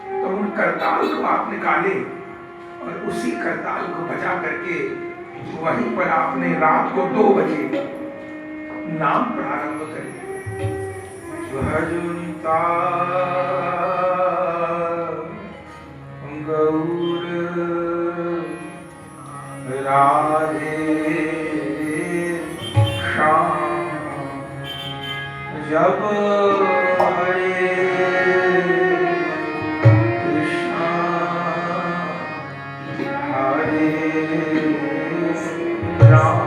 तो उन करताल को आप निकाले और उसी करताल को बजा करके वहीं पर आपने रात को 2 बजे नाम प्रारंभ करे। भजनता गौर राधे श्याम जब हरे कृष्णा हरे राम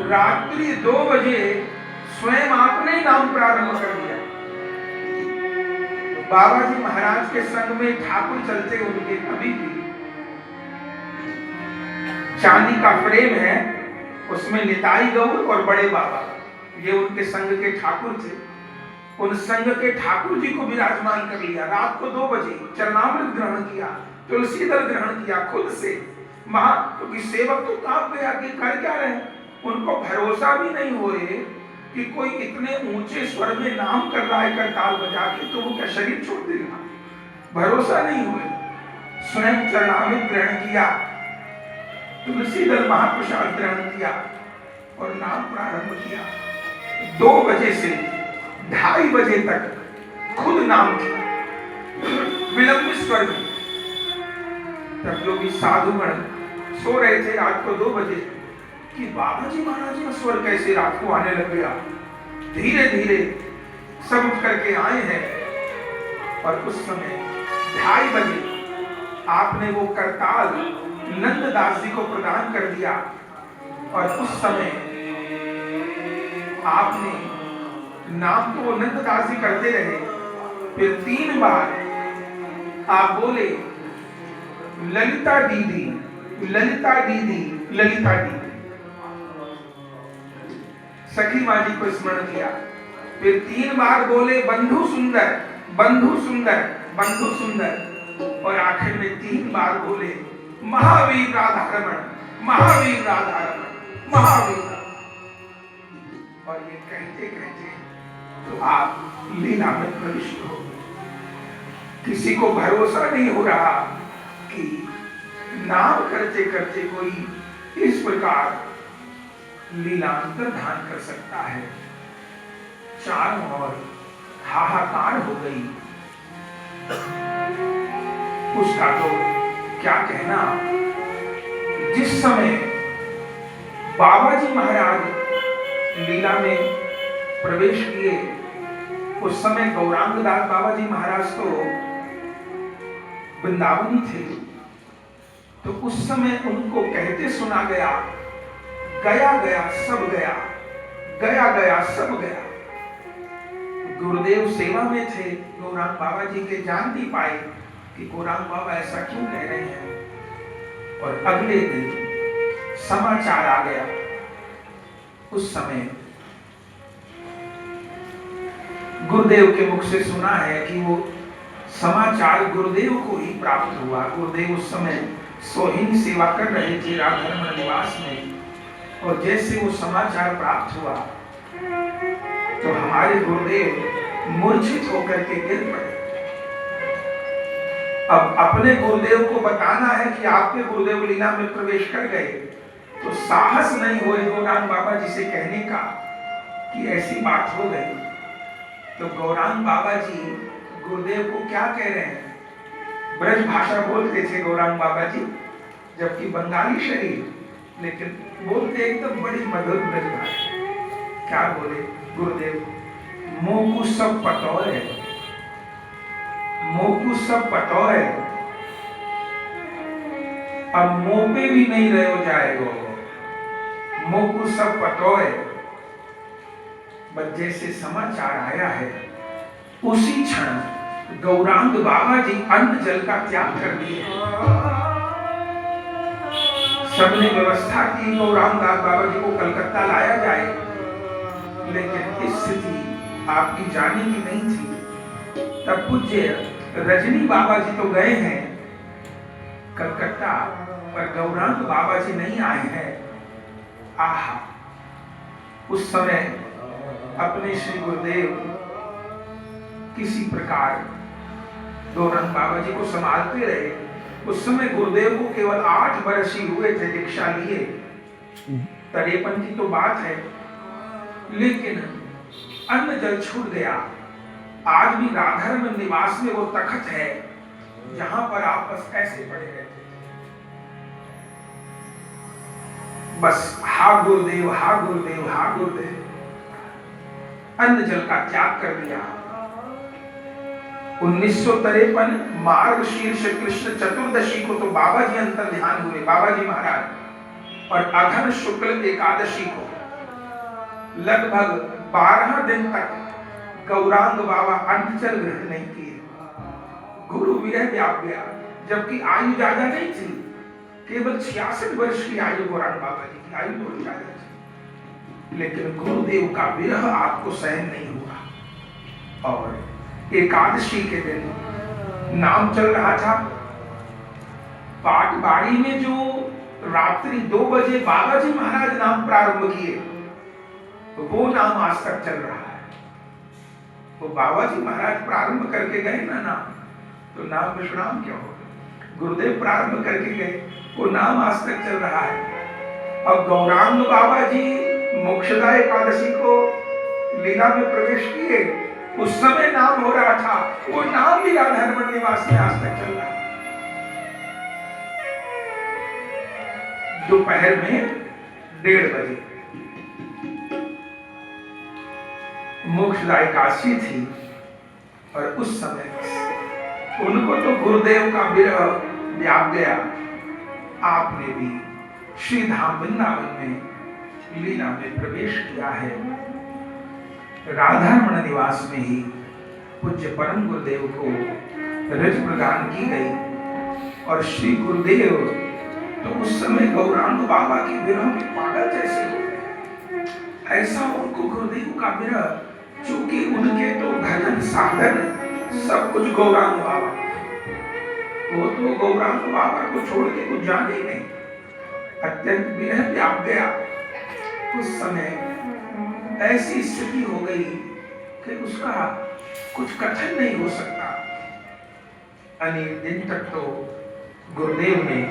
रात्रि 2 बजे स्वयं आपने ही नाम प्रारंभ कर दिया। बाबा जी महाराज के संग में ठाकुर चलते उनके, अभी भी चांदी का फ्रेम है, उसमें निताई गौर और बड़े बाबा, ये उनके संग के ठाकुर थे। उन संग के ठाकुर जी को विराजमान कर लिया। रात को 2 बजे चरणामृत ग्रहण किया, तुलसी दल ग्रहण किया खुद से। क्योंकि सेवक तो कांप गया कि कर क्या रहे हैं। उनको भरोसा भी नहीं हुए कि कोई इतने ऊंचे स्वर में नाम कर रहा है करताल बजा के, तो वो क्या शरीर छोड़ देगा? भरोसा नहीं हुए। स्वयं चरणामृत ग्रहण किया, तुलसी दल महाप्रसाद ग्रहण किया और नाम प्रारंभ किया। 2 बजे से 2:30 बजे तक खुद नाम किया विलंबित स्वर में। तब लोग साधुगण सो रहे थे रात को 2 बजे कि बाबा जी महाराज का स्वर कैसे रात को आने लग गया। धीरे धीरे सब उठ करके आए हैं और उस समय 2:30 बजे आपने वो करताल नंददास जी को प्रदान कर दिया। और उस समय आपने नाम तो नंददास जी करते रहे, फिर 3 बार आप बोले ललिता दीदी ललिता दीदी ललिता दीदी। सखी माँ जी को स्मरण किया। फिर 3 बार बोले बंधु सुंदर बंधु सुंदर बंधु सुंदर। और आखिर में 3 बार बोले महावीर राधारमण महावीर राधारमण महावीर। और ये कहते कहते तो आप लीला में प्रविष्ट हो। किसी को भरोसा नहीं हो रहा कि नाम करते करते कोई इस प्रकार लीलांतर धान कर सकता है। चारों ओर हाहाकार हो गई। उसका तो क्या कहना। जिस समय बाबा जी महाराज लीला में प्रवेश किए, उस समय गौरांग दास बाबा जी महाराज तो वृंदावनी थे। तो उस समय उनको कहते सुना गया, गया गया सब गया, गया गया सब गया। गुरुदेव सेवा में थे, गौरांग बाबा जी के जान नहीं पाए कि गौरांग बाबा ऐसा क्यों कह रहे हैं। और अगले दिन समाचार आ गया। उस समय गुरुदेव के मुख से सुना है कि वो समाचार गुरुदेव को ही प्राप्त हुआ। गुरुदेव उस समय सोहिनी सेवा कर रहे थे राधारमण निवास में, और जैसे वो समाचार प्राप्त हुआ तो हमारे गुरुदेव मूर्छित होकर के गिर पड़े। अब अपने गुरुदेव को बताना है कि आपके गुरुदेव लीला में प्रवेश कर गए, तो साहस नहीं हुए गौरांग बाबा जी से कहने का कि ऐसी बात हो गई। तो गौरांग बाबा जी गुरुदेव को क्या कह रहे हैं, ब्रज भाषा बोलते थे गौरांग बाबा जी, जबकि बंगाली शरीर, लेकिन बोलते एकदम बड़ी मधुर ब्रज भाषा। क्या बोले गुरुदेव, मोकू सब पतो है, मोकू सब पतो है, अब मोह पे भी नहीं रहो जाएगो, मोकू सब पतो है। बस जैसे समाचार आया है, उसी क्षण गौरांग बाबा जी अन्न जल का त्याग कर दिए। सबने व्यवस्था की गौरांग दास बाबा जी को कलकत्ता लाया जाए, लेकिन इस स्थिति आपकी जाने की नहीं थी। तब पूज्य रजनी बाबा जी तो गए हैं कलकत्ता, पर गौरांग बाबा जी नहीं आए हैं। आहा, उस समय अपने श्री गुरुदेव किसी प्रकार गौरांग बाबा जी को संभालते रहे। उस समय गुरुदेव को केवल 8 वर्ष ही हुए थे दीक्षा लिए, 53 की तो बात है, लेकिन अन्न जल छूट गया। आज भी राधारमण निवास में वो तखत है जहां पर आप बस ऐसे पड़े रहते थे, बस हा गुरुदेव, हा गुरुदेव, हा गुरुदेव। अन्न जल का त्याग कर दिया। 1953 मार्गशीर्ष कृष्ण चतुर्दशी को तो बाबा जी अंतर ध्यान हुए, बाबा जी महाराज, और अघन शुक्ल एकादशी को लगभग 12 दिन तक गौरांग बाबा अन्न जल ग्रहण नहीं किए। गुरु विरह व्याप गया, जबकि आयु ज्यादा नहीं थी, केवल 66 वर्ष की आयु गौरांग बाबा जी की आयु बहुत ज्यादा थी, लेकिन गुरुदेव का विरह आपको सहन नहीं हुआ। और एकादशी के दिन नाम चल रहा था, पाटबाड़ी में जो रात्रि 2 बजे बाबा जी महाराज नाम प्रारंभ किए, तो वो नाम आज तक चल रहा है। वो बाबा जी महाराज प्रारंभ करके गए ना नाम, तो नाम विश्राम क्यों हो? गुरुदेव प्रारंभ करके गए, वो नाम आज तक चल रहा है। अब गौरांग बाबा जी मोक्षदा एकादशी को लीला में प्रवेश किए, उस समय नाम हो रहा था, वो नाम भी राधारमण निवास में आज तक चल रहा है। दोपहर में 1:30 बजे मोक्षदा एकादशी थी, और उस समय उनको तो गुरुदेव का विरह व्याप गया। आपने भी श्री धाम वृंदावन में लीला में प्रवेश किया है। राधारमण निवास में ही पूज्य परम गुरुदेव को रज प्रदान की गई, और श्री गुरुदेव तो उस समय गौरांग बाबा के विरह में पागल जैसे हो गए। ऐसा उनको गुरुदेव का विरह, चूंकि उनके तो भजन साधन सब कुछ गौरांग बाबा, वो तो गौरांग बाबा को छोड़ के कुछ जाने ही नहीं, अत्यंत विरह व्याप गया। उस समय ऐसी स्थिति हो गई कि उसका कुछ कथन नहीं हो सकता। अनेक दिन तक तो गुरुदेव ने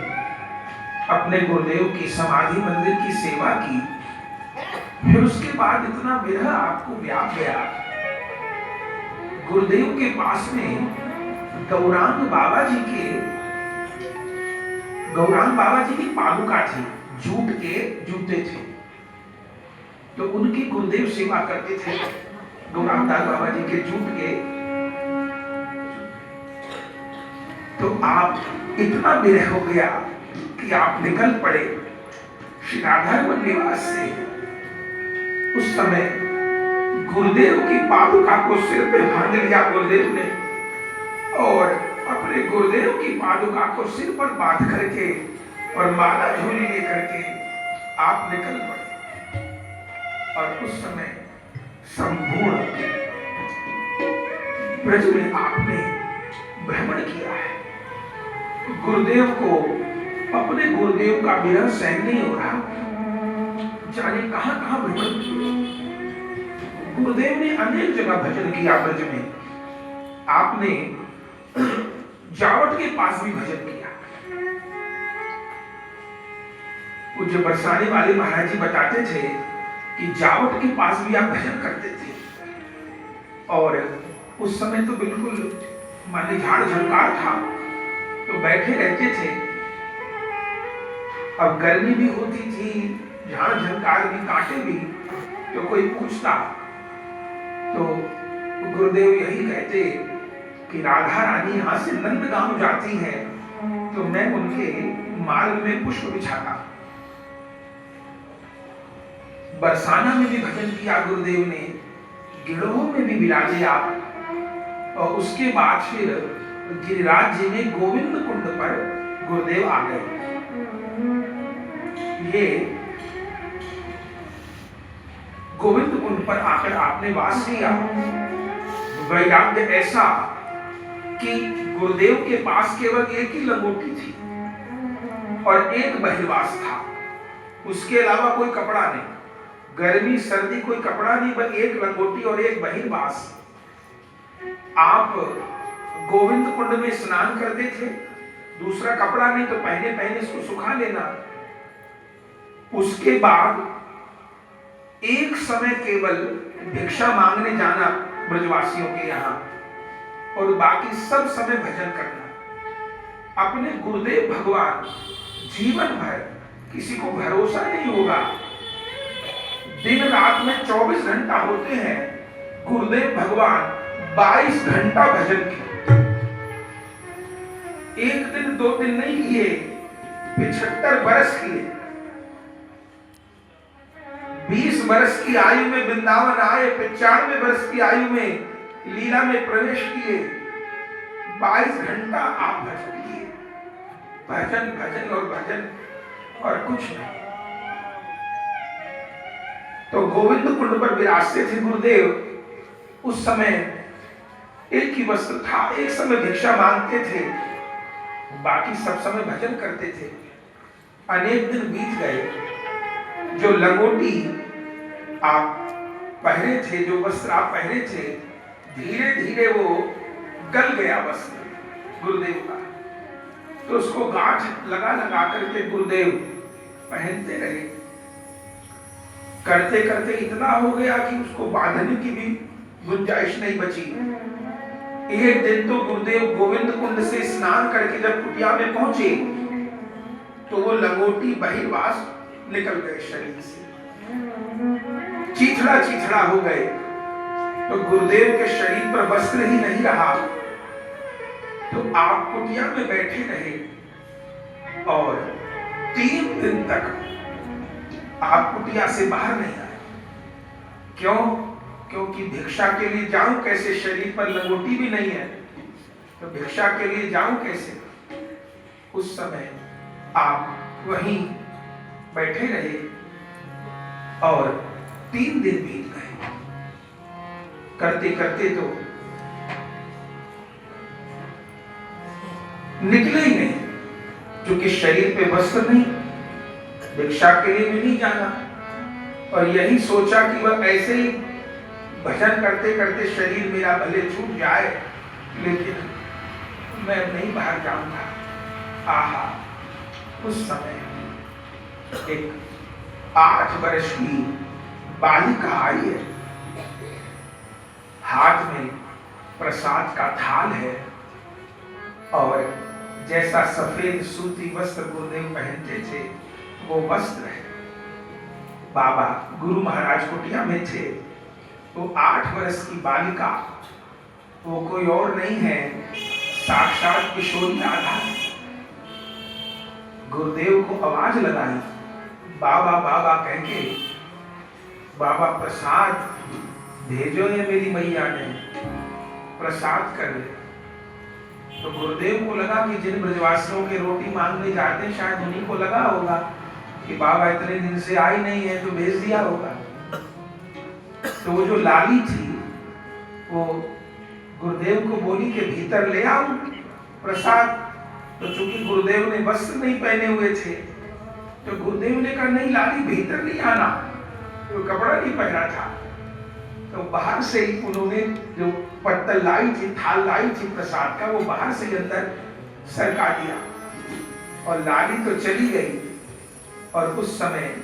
अपने गुरुदेव की समाधि मंदिर की सेवा की, फिर उसके बाद इतना विरह आपको व्याप गया। गुरुदेव के पास में गौरांग बाबा जी की पादुका थी, जूट के जूते थे, तो उनकी गुरुदेव सेवा करते थे। गौरांग दास बाबा जी के जूट के, तो आप इतना विरह हो गया कि आप निकल पड़े श्री राधारमण निवास से। उस समय गुरुदेव की पादुका को सिर पे बांध लिया गुरुदेव ने, और अपने गुरुदेव की पादुका को सिर पर बांध करके और माला झोली लेकर के आप निकल पड़े। और उस समय संपूर्ण ब्रज में आपने भ्रमण किया है। गुरुदेव को, अपने गुरुदेव का विरह सहन नहीं हो रहा, जाने कहां कहां भ्रमण किया। गुरुदेव ने अनेक जगह भजन किया ब्रज में। आपने जावट के पास भी भजन किया। पूज्य बरसाने वाले महाराज जी बताते थे कि जावट के पास भी आप भजन करते थे, और उस समय तो बिल्कुल माने झाड़ झंकार था, तो बैठे रहते थे। अब गर्मी भी होती थी, झाड़ झंकार भी, कांटे भी, तो कोई पूछता तो गुरुदेव यही कहते कि राधा रानी यहाँ से नंदगांव जाती है, तो मैं उनके मार्ग में पुष्प बिछाता। बरसाना में भी भजन किया गुरुदेव ने, गिरोह में भी विराजे आप, और उसके बाद फिर गिरिराज जी में गोविंद कुंड पर गुरुदेव आ गए। ये गोविंद कुंड पर आकर आपने वास किया। वैराग्य ऐसा कि गुरुदेव के पास केवल एक ही लंगोटी थी और एक बहिर्वास था, उसके अलावा कोई कपड़ा नहीं, गर्मी सर्दी कोई कपड़ा नहीं, बस एक लंगोटी और एक बहिर्वास। आप गोविंद कुंड में स्नान करते थे, दूसरा कपड़ा नहीं तो पहले पहले इसको सुखा लेना। उसके बाद एक समय केवल भिक्षा मांगने जाना ब्रजवासियों के यहाँ, और बाकी सब समय भजन करना। अपने गुरुदेव भगवान जीवन भर, किसी को भरोसा नहीं होगा, दिन रात में 24 घंटा होते हैं, गुरुदेव भगवान 22 घंटा भजन किए। एक दिन दो दिन नहीं किए, 75 बरस किए। 20 वर्ष की आयु में वृंदावन आए, 95 वर्ष की आयु में लीला में प्रवेश किए। 22 घंटा आप भजन किए, भजन भजन और भजन, और कुछ नहीं। तो गोविंद कुंड पर विराजते थे गुरुदेव। उस समय एक ही वस्त्र था, एक समय भिक्षा मांगते थे, बाकी सब समय भजन करते थे। अनेक दिन बीत गए। जो लंगोटी आप पहने थे, जो वस्त्र आप पहने थे, धीरे धीरे वो गल गया वस्त्र गुरुदेव का। तो उसको गांठ लगा लगा करके गुरुदेव पहनते रहे। करते करते इतना हो गया कि उसको बांधने की भी गुंजाइश नहीं बची। एक दिन तो गुरुदेव गोविंद कुंड से स्नान करके जब कुटिया में पहुंचे, तो वो लंगोटी बहिर्वास निकल गए शरीर से, चीथड़ा चीथड़ा हो गए। तो गुरुदेव के शरीर पर वस्त्र ही नहीं रहा। तो आप कुटिया में बैठे रहे, और 3 दिन तक आप कुटिया से बाहर नहीं आए। क्यों? क्योंकि भिक्षा के लिए जाऊं कैसे, शरीर पर लंगोटी भी नहीं है, तो भिक्षा के लिए जाऊं कैसे। उस समय आप वहीं बैठे रहे, और 3 दिन बीत गए। करते करते तो निकले ही नहीं, क्योंकि शरीर पे वस्त्र नहीं, भिक्षा के लिए भी नहीं जाना, और यही सोचा कि वह ऐसे ही भजन करते करते शरीर मेरा भले छूट जाए, लेकिन मैं नहीं बाहर जाऊंगा। आहा, उस समय एक 8 वर्ष की बालिका आई है, हाथ में प्रसाद का थाल है, और जैसा सफेद सूती वस्त्र गुरुदेव पहनते थे वो वस्त्र है। बाबा गुरु महाराज कुटिया में थे, वो 8 वर्ष की बालिका, वो कोई और नहीं है, साक्षात किशोरी राधा। गुरुदेव को आवाज लगाई बाबा बाबा कह के, बाबा प्रसाद भेजो ये मेरी मैया ने, प्रसाद कर ले। तो गुरुदेव को लगा कि जिन ब्रजवासियों के रोटी मांगने जाते हैं शायद उन्हीं को लगा होगा कि बाबा इतने दिन से आई नहीं है तो भेज दिया होगा। तो वो जो लाली थी वो गुरुदेव को बोली कि भीतर ले आओ प्रसाद। तो चूंकि गुरुदेव ने वस्त्र नहीं पहने हुए थे तो गुरुदेव ने कहा नहीं लाली भीतर नहीं आना, तो कपड़ा नहीं पहना था। तो बाहर से ही उन्होंने जो पत्तल लाई थी, थाल लाई थी प्रसाद का, वो बाहर से अंदर सरका दिया और लाली तो चली गई। और उस समय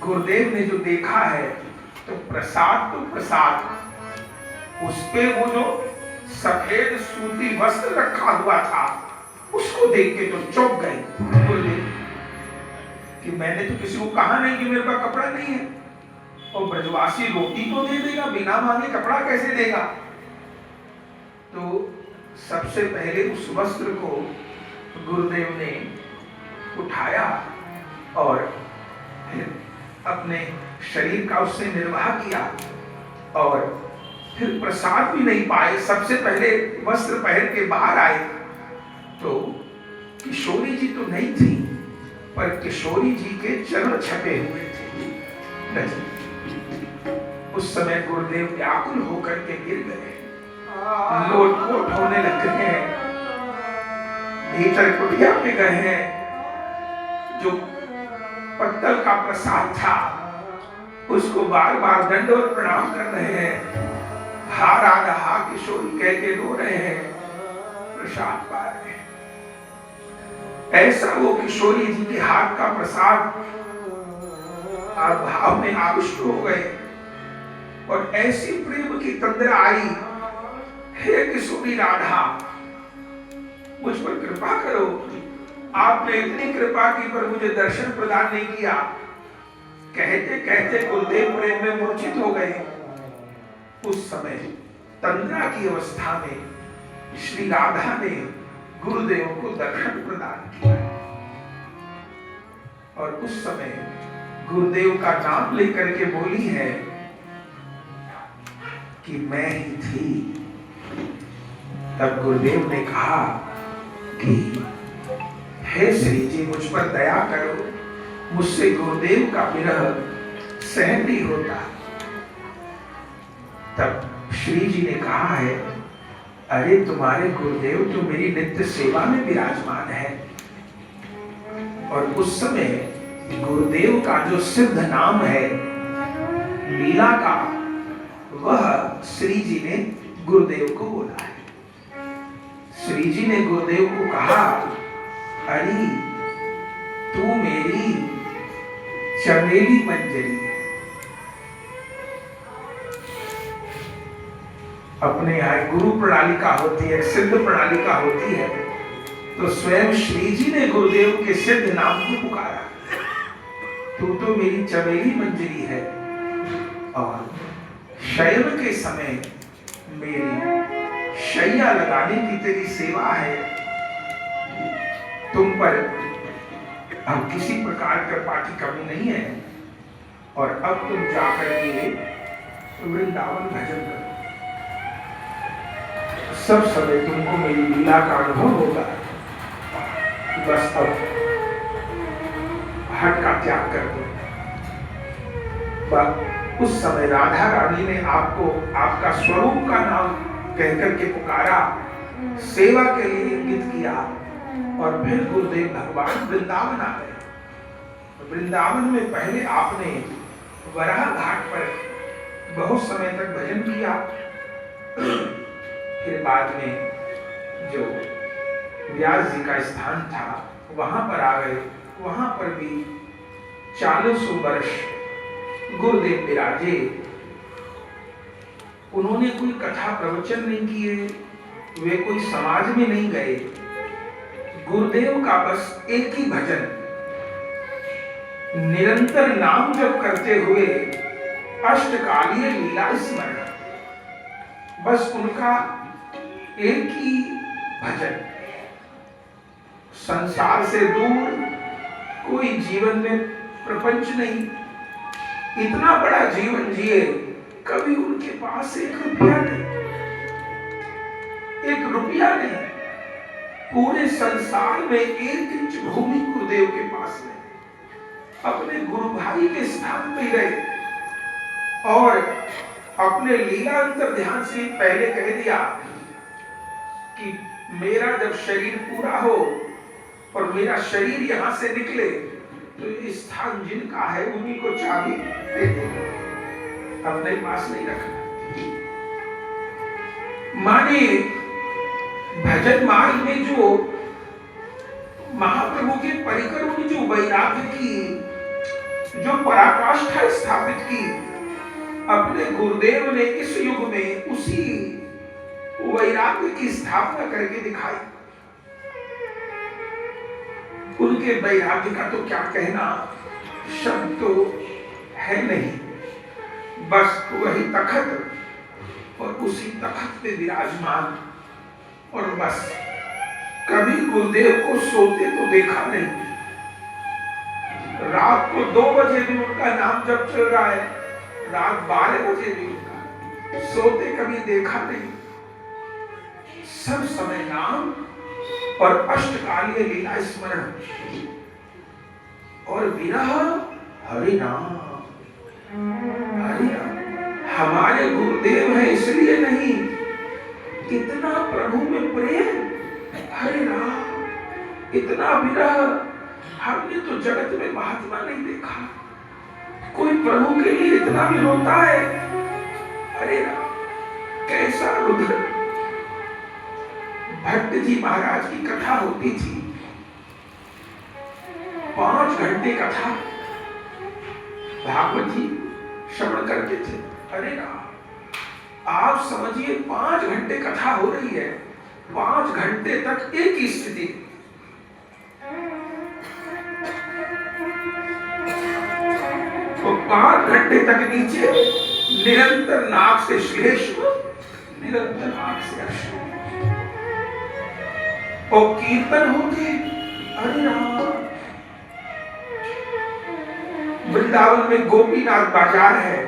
गुरुदेव ने जो देखा है तो प्रसाद, उस पे वो जो सफेद सूती वस्त्र रखा हुआ था उसको देख के तो चौंक गए गुरुदेव कि मैंने तो किसी को कहा नहीं कि मेरे पास कपड़ा नहीं है, और ब्रजवासी रोटी तो दे देगा, बिना मांगे कपड़ा कैसे देगा। तो सबसे पहले उस वस्त्र को गुरुदेव ने उठाया और फिर अपने शरीर का उससे निर्वाह किया और फिर प्रसाद भी नहीं पाए। सबसे पहले वस्त्र पहन के बाहर आए तो किशोरी जी तो नहीं थी, पर किशोरी जी के चरण छपे हुए थे। उस समय गुरुदेव व्याकुल होकर के गिर गए, लोटपोट होने लग गए हैं, भीतर कुटिया में गए हैं। जो पत्तल का प्रसाद था उसको बार बार दंडवत प्रणाम कर रहे हैं। हा राधा किशोरी कह के रो रहे हैं, प्रसाद पा रहे हैं। ऐसा वो किशोरी जी के हाथ का प्रसाद भाव में आविष्ट हो गए और ऐसी प्रेम की तंद्रा आई, हे किशोरी राधा मुझ पर कृपा करो, आपने इतनी कृपा की पर मुझे दर्शन प्रदान नहीं किया। कहते कहते गुरुदेव प्रेम में मूर्छित हो गए। उस समय तंद्रा की अवस्था में श्री राधा ने गुरुदेव को दर्शन प्रदान किया और उस समय गुरुदेव का नाम लेकर के बोली है कि मैं ही थी। तब गुरुदेव ने कहा कि हे श्री जी मुझ पर दया करो, मुझसे गुरुदेव का विरह सहन नहीं होता। तब श्री जी ने कहा है, अरे तुम्हारे गुरुदेव तो मेरी नित्य सेवा में विराजमान है। और उस समय गुरुदेव का जो सिद्ध नाम है लीला का, वह श्री जी ने गुरुदेव को बोला है। श्री जी ने गुरुदेव को कहा, अरे तू मेरी चमेली मंजरी। अपने यहाँ गुरु प्रणालिका होती है, सिद्ध प्रणालिका होती है, तो स्वयं श्री जी ने गुरुदेव के सिद्ध नाम को पुकारा, तू तो मेरी चमेली मंजरी है और शयन के समय मेरी शैया लगाने की तेरी सेवा है। तुम पर अब किसी प्रकार कृपा की कमी नहीं है और अब तुम जाकर के वृंदावन भजन करो। सब समय तुमको मेरी लीला का अनुभव होगा। बस अब हट का त्याग कर दो। उस समय राधा रानी ने आपको आपका स्वरूप का नाम कहकर के पुकारा, सेवा के लिए इंगित किया और फिर गुरुदेव भगवान वृंदावन आ गए। वृंदावन में पहले आपने वराह घाट पर बहुत समय तक भजन किया, फिर बाद में जो व्यास जी का स्थान था वहां पर आ गए। वहां पर भी 40 वर्ष गुरुदेव विराजे। उन्होंने कोई कथा प्रवचन नहीं किए, वे कोई समाज में नहीं गए, गुरुदेव का बस एक ही भजन, निरंतर नाम जप करते हुए अष्टकालीय लीला स्मरण, बस उनका एक ही भजन। संसार से दूर कोई जीवन में प्रपंच नहीं, इतना बड़ा जीवन जिए, कभी उनके पास एक रुपया नहीं, एक रुपया नहीं, पूरे संसार में 1 इंच भूमि गुरुदेव के पास नहीं। अपने गुरु भाई के स्थान पे गए और अपने लीला अंतर ध्यान से पहले कह दिया कि मेरा जब शरीर पूरा हो और मेरा शरीर यहां से निकले तो ये स्थान जिनका है उन्हीं को चाबी दे देंगे, अपने पास नहीं रखना। माने भजन मार्ग में जो महाप्रभु के परिकरों ने जो वैराग्य की, जो पराकाष्ठा स्थापित की, अपने गुरुदेव ने इस युग में उसी वैराग्य की स्थापना करके दिखाई। उनके वैराग्य का तो क्या कहना, शब्द तो है नहीं, बस वही तखत और उसी तखत पे विराजमान, और बस कभी गुरुदेव को सोते तो देखा नहीं। रात को 2 बजे भी उनका नाम जब चल रहा है, रात 12 बजे भी उनका, सोते कभी देखा नहीं। सब समय नाम और अष्टकालीय लीला स्मरण और विरह हरि नाम, हरि नाम। हमारे गुरुदेव हैं इसलिए नहीं, इतना प्रभु में प्रेम, हरे राम, इतना विरह। हमने तो जगत में महात्मा नहीं देखा कोई प्रभु के लिए इतना भी रोता है। अरे राम, कैसा रुद्र। भट्ट जी महाराज की कथा होती थी, 5 घंटे कथा भागवत जी श्रवण करते थे। अरे राम, आप समझिए 5 घंटे कथा हो रही है, 5 घंटे तक एक ही स्थिति, तो 5 घंटे तक नीचे निरंतर नाक से श्लेष्म, निरंतर नाक से अश्रु, और कीर्तन होते। अरे राम, वृंदावन में गोपीनाथ बाजार है,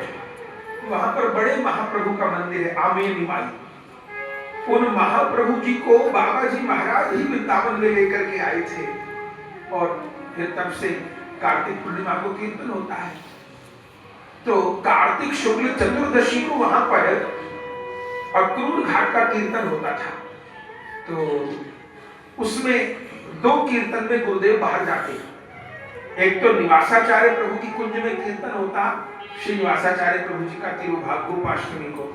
वहां पर बड़े महाप्रभु का मंदिर है, आमेर निमाई। उन महाप्रभु जी को बाबा जी महाराज ही वृंदावन में लेकर के आए थे, और फिर तब से कार्तिक पूर्णिमा को कीर्तन होता है। तो कार्तिक शुक्ल चतुर्दशी को वहां पर अक्रूर घाट का कीर्तन होता था। तो उसमें 2 कीर्तन में गुरुदेव बाहर जाते, एक तो निवासाचार्य प्रभु की कुंज में कीर्तन होता, श्री निवासाचार्य प्रभु जी का तिरुभाग गोपाष्टमी को,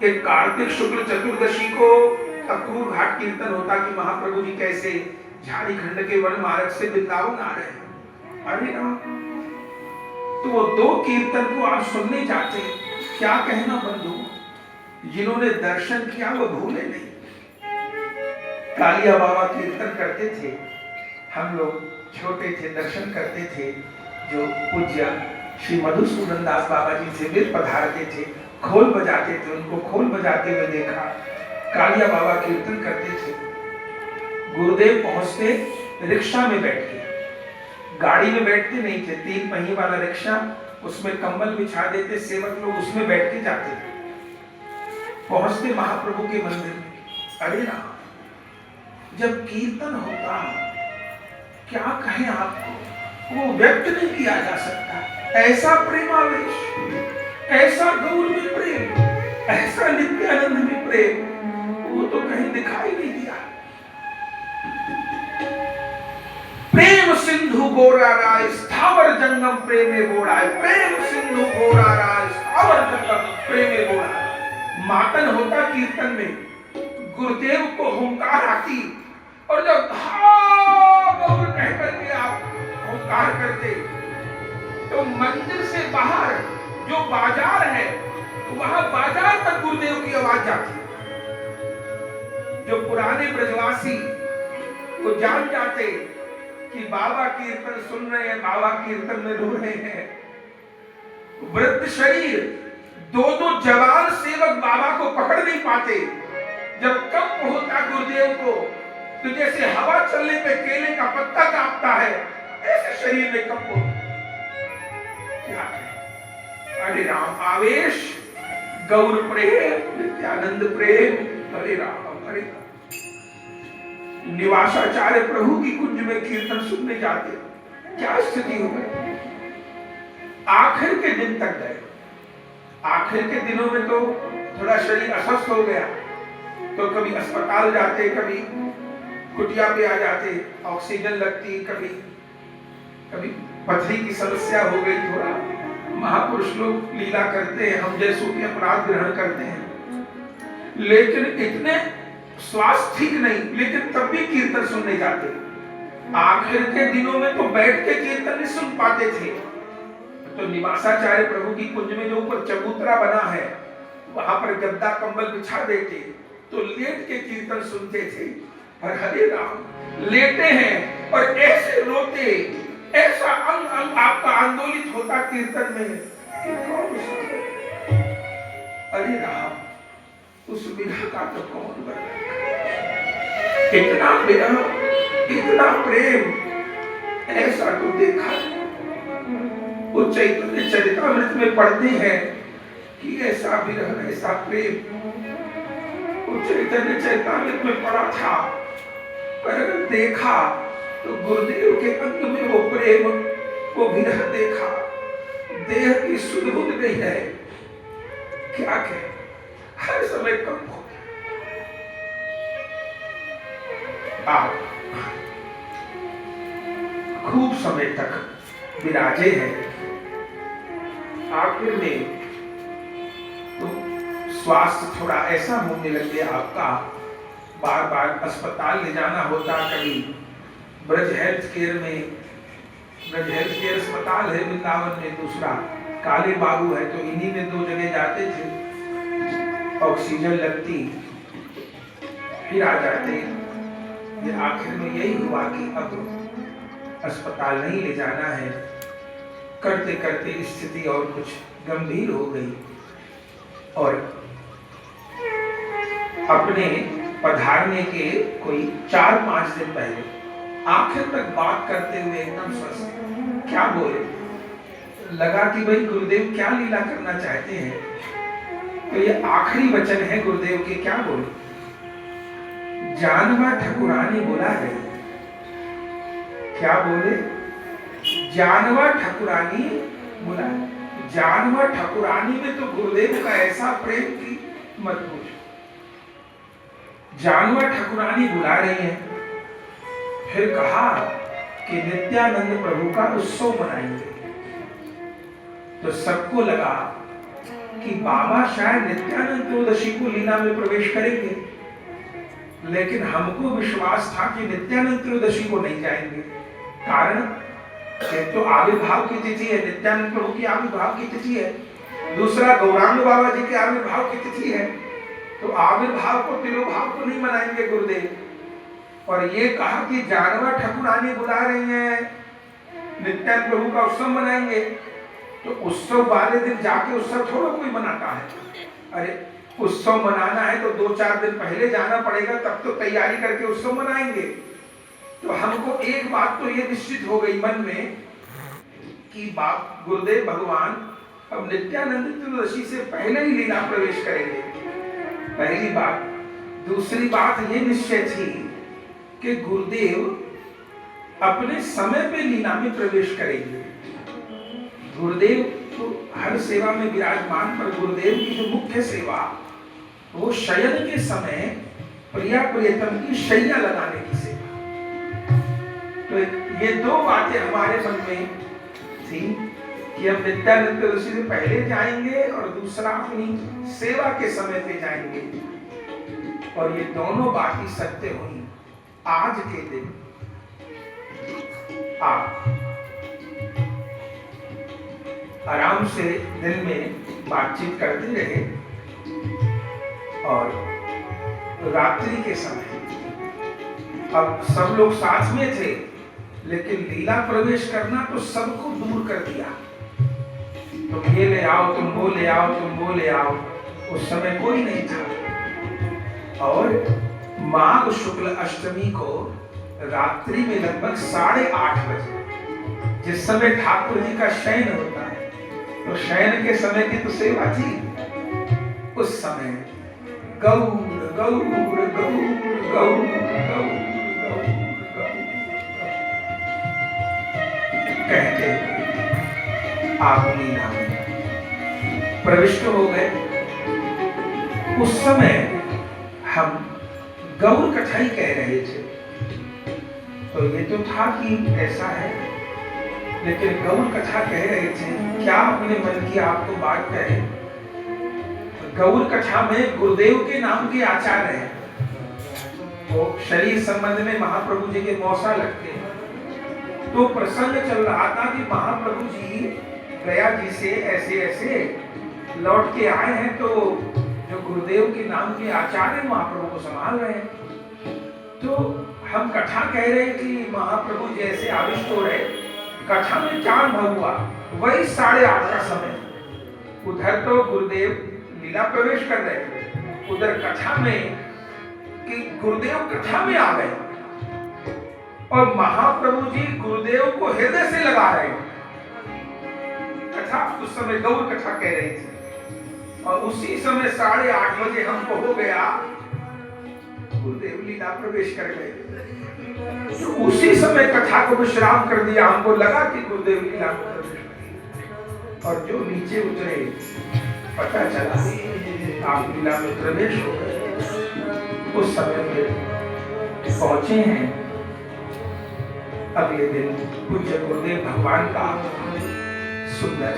एक कार्तिक शुक्ल चतुर्दशी को अक्रूर घाट कीर्तन होता कि महाप्रभु जी कैसे झारखंड के वन मार्ग से वृंदावन आ रहे हैं। अरे राम, तो वो 2 कीर्तन को आप सुनने जाते, क्या कहना बंधु, जिन्होंने दर्शन किया वो भूले नहीं। कालिया बाबा कीर्तन करते थे, हम लोग छोटे थे, दर्शन करते थे। जो पूज्य श्री मधुसूदन दास बाबा जी से भी पधारते थे, खोल बजाते थे, उनको खोल बजाते हुए देखा। कालिया बाबा कीर्तन करते थे। गुरुदेव पहुंचते रिक्शा में बैठ के, गाड़ी में बैठते नहीं थे, 3 पहिए वाला रिक्शा, उसमें कंबल बिछा देते, सेवक लोग उसमें बैठ के जाते थे। पहुंचते महाप्रभु के मंदिर में। अरे राम, जब कीर्तन होता, क्या कहें आपको, वो व्यक्त नहीं किया जा सकता। ऐसा प्रेमावेश, ऐसा गौर में प्रेम, ऐसा नित्यानंद में प्रेम, वो तो कहीं दिखाई नहीं दिया। प्रेम सिंधु गोरा राय स्थावर जंगम प्रेमे बोड़ाए, प्रेम सिंधु गोरा राय स्थावर जंगम प्रेमे बोड़ाए। मातन होता कीर्तन में, गुरुदेव को हुंकार आती, और जब गौर कह करके आप हुंकार करते, तो मंदिर से बाहर जो बाजार है, वहां बाजार तक गुरुदेव की आवाज जाती। जो पुराने ब्रजवासी वो जान जाते कि बाबा कीर्तन सुन रहे हैं, बाबा कीर्तन में रो रहे हैं। वृद्ध शरीर, दो दो जवान सेवक बाबा को पकड़ नहीं पाते। जब कंप होता गुरुदेव को, तो जैसे हवा चलने पे केले का पत्ता कांपता है, ऐसे शरीर में कंप होता। क्या है? हरे राम आवेश, गौर प्रेम, नित्यानंद प्रेम, हरे राम हरे राम। निवासाचार्य प्रभु की कुंज में कीर्तन सुनने जाते, क्या स्थिति हो गई। आखिर के दिन तक गए। आखिर के दिनों में तो थोड़ा शरीर अस्वस्थ हो गया, तो कभी अस्पताल जाते, कभी कुटिया पे आ जाते, ऑक्सीजन लगती, कभी पथरी की समस्या हो गई। थोड़ा महापुरुष लोग लीला करते हैं, हम जैसों के अपराध ग्रहण करते हैं, लेकिन इतने स्वास्थ्य ठीक नहीं, लेकिन तब भी कीर्तन सुनने जाते। आखिर के दिनों में तो बैठ के कीर्तन नहीं सुन पाते थे, तो निवासाचार्य प्रभु की कुंज में जो ऊपर चबूतरा बना है, वहां पर गद्दा कंबल बिछा देते, तो लेट के कीर्तन सुनते थे। और हरे राम, लेटे हैं और ऐसे रोते, ऐसा अंग अंग आपका आंदोलित होता कीर्तन में कि कौन सुने। अरे राम, उस विरह का तो कौन बताए। इतना विरह, इतना प्रेम ऐसा तो देखा। वो चैतन्य चरितामृत में पढ़ते हैं कि ऐसा विरह, ऐसा प्रेम। वो चैतन्य चरितामृत में पढ़ा था, पर अगर देखा तो गुरुदेव के अंग में वो प्रेम, वो विरह देखा। देह की सुध-बुध नहीं है, क्या कहे, हर समय कम हो। आप खूब समय तक विराजे हैं, आखिर में तो स्वास्थ्य थोड़ा ऐसा होने लगे आपका, बार बार अस्पताल ले जाना होता। कभी ब्रज हेल्थ केयर में, ब्रज हेल्थ केयर अस्पताल है वृंदावन में, दूसरा काले बाबू है, तो इन्हीं में दो जगह जाते थे। ऑक्सीजन लगती, फिर आ जाते। ये आखिर में यही हुआ कि अब अस्पताल नहीं ले जाना है। करते करते स्थिति और कुछ गंभीर हो गई, और अपने पधारने के कोई 4-5 दिन पहले आखिर तक बात करते हुए एकदम स्वस्थ, क्या बोले, लगा कि भाई गुरुदेव क्या लीला करना चाहते हैं। तो ये आखिरी वचन है गुरुदेव के, क्या बोले, जानवा ठकुरानी बुला है। क्या बोले, जानवा ठकुरानी बुला। जानवा ठकुरानी में तो गुरुदेव का ऐसा प्रेम की मत पूछो। जानवा ठकुरानी बुला रही है। फिर कहा कि नित्यानंद प्रभु का उत्सव मनाएंगे। तो सबको लगा कि बाबा शायद नित्यानंद त्रयोदशी को लीला में प्रवेश करेंगे, लेकिन हमको विश्वास था कि नित्यानंद त्रयोदशी को नहीं जाएंगे। कारण एक तो आविर्भाव की तिथि है, नित्यानंद प्रभु की आविर्भाव की तिथि है, दूसरा गौरांग बाबा जी के आविर्भाव की तिथि है। तो आविर्भाव को, तिरुभाव को नहीं मनाएंगे गुरुदेव। और ये कहा कि जानवा ठकुरानी बुला रही हैं, नित्यानंद प्रभु का उत्सव मनाएंगे। तो उत्सव वाले दिन जाके उत्सव थोड़ा कोई मनाता है। अरे उत्सव मनाना है तो 2-4 दिन पहले जाना पड़ेगा, तब तो तैयारी करके उत्सव मनाएंगे। तो हमको एक बात तो ये निश्चित हो गई मन में कि बाप गुरुदेव भगवान अब नित्यानंद त्रयोदशी से पहले ही लीला प्रवेश करेंगे, पहली बात। दूसरी बात ये निश्चय थी कि गुरुदेव अपने समय पे लीला में प्रवेश करेंगे। गुरुदेव तो हर सेवा में विराजमान, पर गुरुदेव की जो मुख्य सेवा वो शयन के समय प्रिया प्रियतम की शैया लगाने की सेवा। तो ये दो बातें हमारे मन में थी कि हम नित्यानंद त्रयोदशी से पहले जाएंगे और दूसरा अपनी सेवा के समय पे जाएंगे। और ये दोनों बातें सत्य हुई। आज के दिन आप आराम से दिन में बातचीत करते रहे, और रात्रि के समय अब सब लोग साथ में थे, लेकिन लीला प्रवेश करना तो सबको दूर कर दिया। तुम ये ले आओ, तुम वो ले आओ, तुम वो ले आओ, उस समय कोई नहीं था। और माघ शुक्ल अष्टमी को रात्रि में लगभग 8:30 बजे, जिस समय ठाकुर जी का शयन होता है, तो शयन के समय की तो सेवा थी। उस समय गौर गौर गौर गौर गौर कहते आप लीला में प्रविष्ट हो गए। उस समय हम गौर कथाई कह रहे थे, तो ये तो था कि ऐसा है, लेकिन गौर कथा कह रहे थे। क्या अपने मन की आपको बात कहे, गौर कथा में गुरुदेव के नाम के आचार्य हैं, वो शरीर संबंध में महाप्रभु जी के मौसा लगते हैं। तो प्रसंग चल रहा था कि महाप्रभु जी गया जी से ऐसे ऐसे लौट के आए हैं, तो जो गुरुदेव के नाम के आचार्य महाप्रभु को संभाल रहे हैं। तो हम कथा कह रहे हैं कि महाप्रभु जी ऐसे आविष्ट हो रहे। कथा में क्या अनुभव हुआ, वही 8:30 का समय। उधर तो गुरुदेव लीला प्रवेश कर रहे थे, उधर कथा में कि गुरुदेव कथा में आ गए और महाप्रभु जी गुरुदेव को हृदय से लगा रहे हैं। कथा उस समय गौर कथा कह रही थी, और उसी समय 8:30 बजे हमको हो गया गुरुदेव लीला प्रवेश कर गए। तो उसी समय कथा को विश्राम कर दिया। हमको लगा कि गुरुदेव लीला प्रवेश, और जो नीचे उतरे पता चला आप लीला में प्रवेश हो गए। उस समय में पहुंचे हैं। अगले दिन पूज्य गुरुदेव भगवान का सुंदर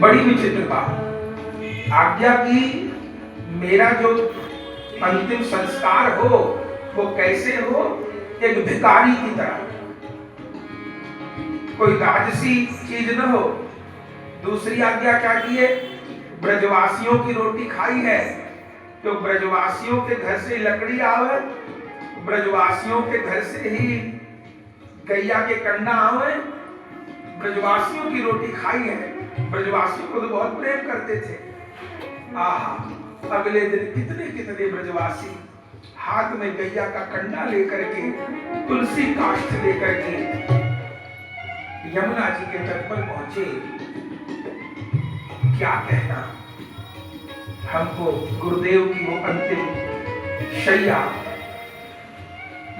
बड़ी विचित्र बात आज्ञा की, मेरा जो अंतिम संस्कार हो वो कैसे हो, एक भिखारी की तरह, कोई राजसी चीज न हो। दूसरी आज्ञा क्या की है, ब्रजवासियों की रोटी खाई है तो ब्रजवासियों के घर से लकड़ी आवे, ब्रजवासियों के घर से ही गैया के कंडा आवे, ब्रजवासियों की रोटी खाई है। ब्रजवासियों को तो बहुत प्रेम करते थे। आहा, अगले दिन कितने कितने ब्रजवासी हाथ में गैया का कंडा लेकर के, तुलसी काष्ठ लेकर के यमुना जी के तट पर पहुंचे। क्या कहना, हमको गुरुदेव की वो अंतिम शैया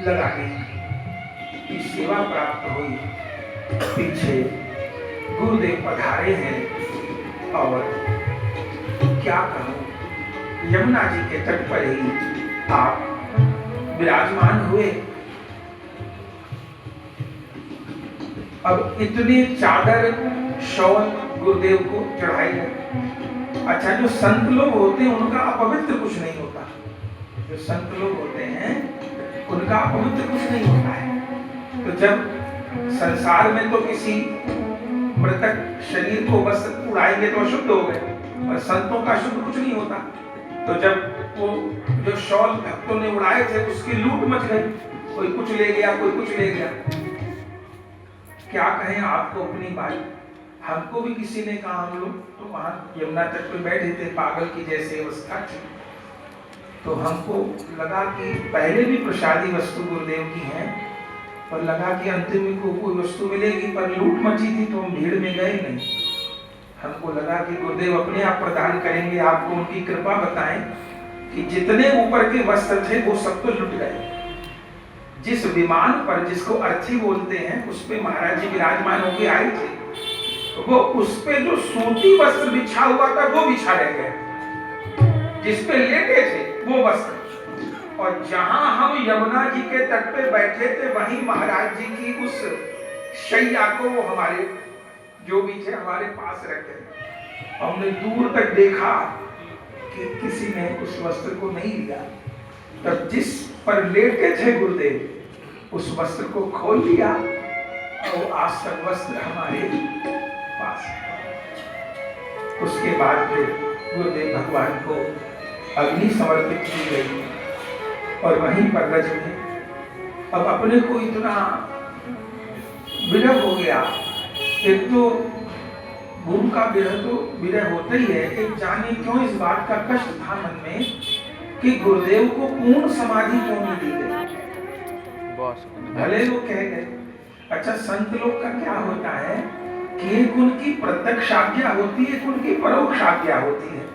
लगा की सेवा प्राप्त हुई। पीछे गुरुदेव पधारे हैं, और क्या कहूं, यमुना जी के तट पर ही आप विराजमान हुए। अब इतने चादर शॉल गुरुदेव को चढ़ाई है। अच्छा, जो संत लोग होते हैं उनका अपवित्र कुछ नहीं होता। जो संत लोग होते हैं उनका अपवित्र कुछ नहीं होता है। तो जब संसार में तो किसी मृतक शरीर को बस उड़ाएंगे तो अशुद्ध हो गए, और संतों का अशुद्ध कुछ नहीं होता। तो जब वो जो शॉल भक्तों ने उड़ाए थे उसकी लूट मच गई, कोई कुछ ले गया, कोई कुछ ले गया। क्या कहें आपको अपनी बात, हमको भी किसी ने कहा, हम लोग तो वहां यमुना तट पर बैठे थे, पागल की जैसे अवस्था थी। तो हमको लगा कि पहले भी प्रसादी वस्तु गुरुदेव की है, और लगा कि अंतिम में को कोई वस्तु मिलेगी, पर लूट मची थी तो हम भीड़ में गए नहीं। हमको लगा कि गुरुदेव अपने आप प्रदान करेंगे, आपको उनकी कृपा बताएं कि जितने ऊपर के वस्त्र थे वो सब तो लुट गए। जिस विमान पर, जिसको अर्थी बोलते हैं, उस पे महाराज जी विराजमान होके आए थे, वो उस पे जो सूती वस्त्र बिछा हुआ था वो बिछा रह गया, जिस पे लेटे थे वो वस्त्र। और जहां हम यमुना जी के तट पे बैठे थे वहीं महाराज जी की उस शैया को वो हमारे जो भी थे हमारे पास रखे। हमने दूर तक देखा कि किसी ने उस वस्त्र को नहीं लिया। तब जिस पर लेटे थे गुरुदेव उस वस्त्र को खोल लिया, और आज तक वस्त्र हमारे पास है। उसके बाद फिर गुरुदेव भगवान को अग्नि समर्पित की गई। और वहीं पर रज में अब अपने को इतना विरह हो गया। एक तो गुरु का विरह तो विरह होता ही है, एक जाने क्यों इस बात का कष्ट था मन में कि गुरुदेव को पूर्ण समाधि क्यों नहीं दी गई। भले वो कह गए। अच्छा, संत लोग का क्या होता है कि एक उनकी प्रत्यक्ष आज्ञा होती है, एक उनकी परोक्ष आज्ञा होती है।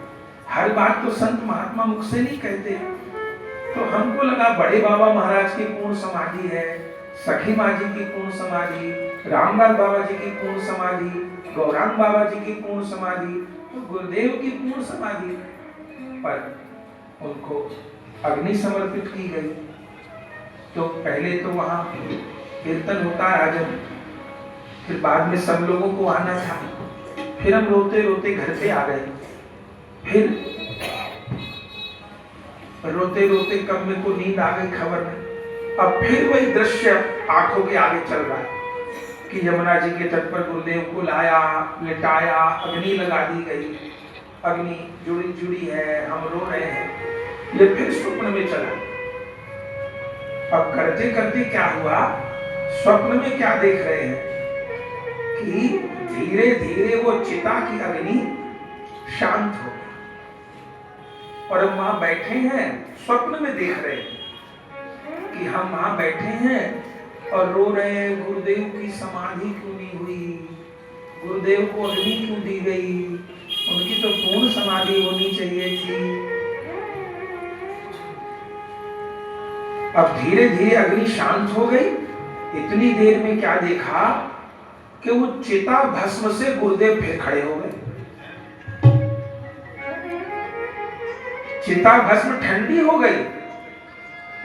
हर बात तो संत महात्मा मुख से नहीं कहते। तो हमको लगा बड़े बाबा महाराज की पूर्ण समाधि है, सखी माँ जी की पूर्ण समाधि, रामदास बाबा जी की पूर्ण समाधि, गौरांग बाबा जी की पूर्ण समाधि, तो गुरुदेव की पूर्ण समाधि, पर उनको अग्नि समर्पित की गई। तो पहले तो वहां कीर्तन होता राजन, फिर बाद में सब लोगों को आना था। फिर हम रोते रोते घर पे आ गए। फिर रोते रोते कब मेरे को नींद आ गई खबर में। अब फिर वही दृश्य आंखों के आगे चल रहा है कि यमुना जी के तट पर गुरुदेव को लाया, लिटाया, अग्नि लगा दी गई, अग्नि जुड़ी जुड़ी है, हम रो रहे हैं। ये फिर स्वप्न में चला। अब करते करते क्या हुआ, स्वप्न में क्या देख रहे हैं कि धीरे धीरे वो चिता की अग्नि शांत हो गई और हम वहां बैठे हैं, स्वप्न में देख रहे हैं कि हम वहां बैठे हैं और रो रहे हैं, गुरुदेव की समाधि क्यों नहीं हुई, गुरुदेव को अग्नि क्यों दी गई, उनकी तो पूर्ण समाधि होनी चाहिए थी। अब धीरे धीरे अग्नि शांत हो गई। इतनी देर में क्या देखा कि वो चिता भस्म से गुरुदेव फिर खड़े हो गए। चिता भस्म ठंडी हो गई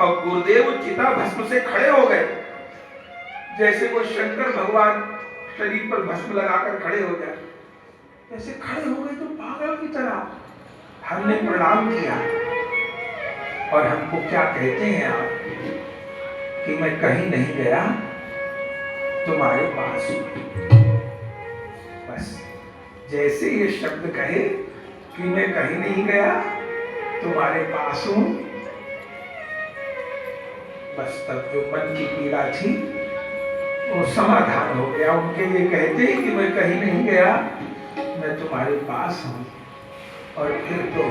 और गुरुदेव चिता भस्म से खड़े हो गए, जैसे वो शंकर भगवान शरीर पर भस्म लगाकर खड़े हो जाए, ऐसे खड़े हो गए। तो पागल की तरह हमने प्रणाम किया और हमको क्या कहते हैं आप कि मैं कहीं नहीं गया, तुम्हारे पास हूं। बस जैसे ये शब्द कहे कि मैं कहीं नहीं गया, तुम्हारे पास हूं, बस तब जो मन की पीड़ा थी वो समाधान हो गया। उनके ये कहते ही कि मैं कहीं नहीं गया, मैं तुम्हारे पास हूं। और फिर तो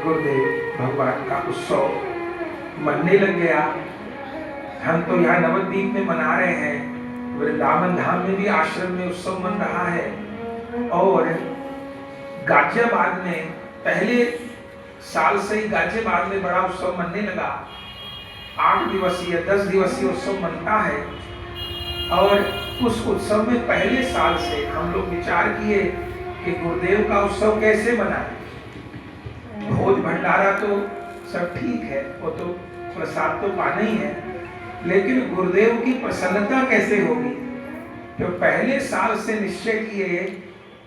गुरुदेव भगवान का उत्सव मनने लग गया। हम तो यहाँ नवद्वीप में मना रहे हैं, वृंदावन धाम में भी आश्रम में उत्सव मन रहा है। और गाजियाबाद में पहले साल से ही गाजियाबाद में बड़ा उत्सव मनने लगा। 8 दिवसीय 10 दिवसीय उत्सव मनता है। और उस उत्सव में पहले साल से हम लोग विचार किए कि गुरुदेव का उत्सव कैसे मनाएं। भोज भंडारा तो सब ठीक है, वो तो प्रसाद तो पाना ही है, लेकिन गुरुदेव की प्रसन्नता कैसे होगी। तो पहले साल से निश्चय किए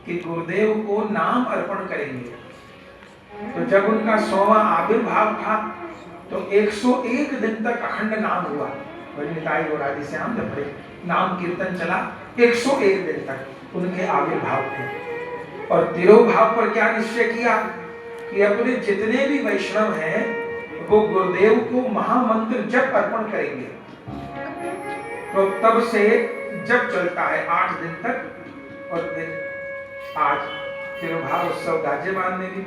कि गुरुदेव को नाम अर्पण करेंगे। तो जब उनका 100वां आविर्भाव था तो 101 दिन तक अखंड नाम हुआ। निताई और आदि से हम जब नाम कीर्तन चला 101 दिन तक उनके आविर्भाव थे। और तिरोभाव पर क्या निश्चय किया कि अपने जितने भी वैष्णव हैं वो गुरुदेव को महामंत्र जप अर्पण करेंगे। तो तब से जप चलता है 8 दिन तक। और फिर आज तिरुभाव उत्सव गाजियाबाद में भी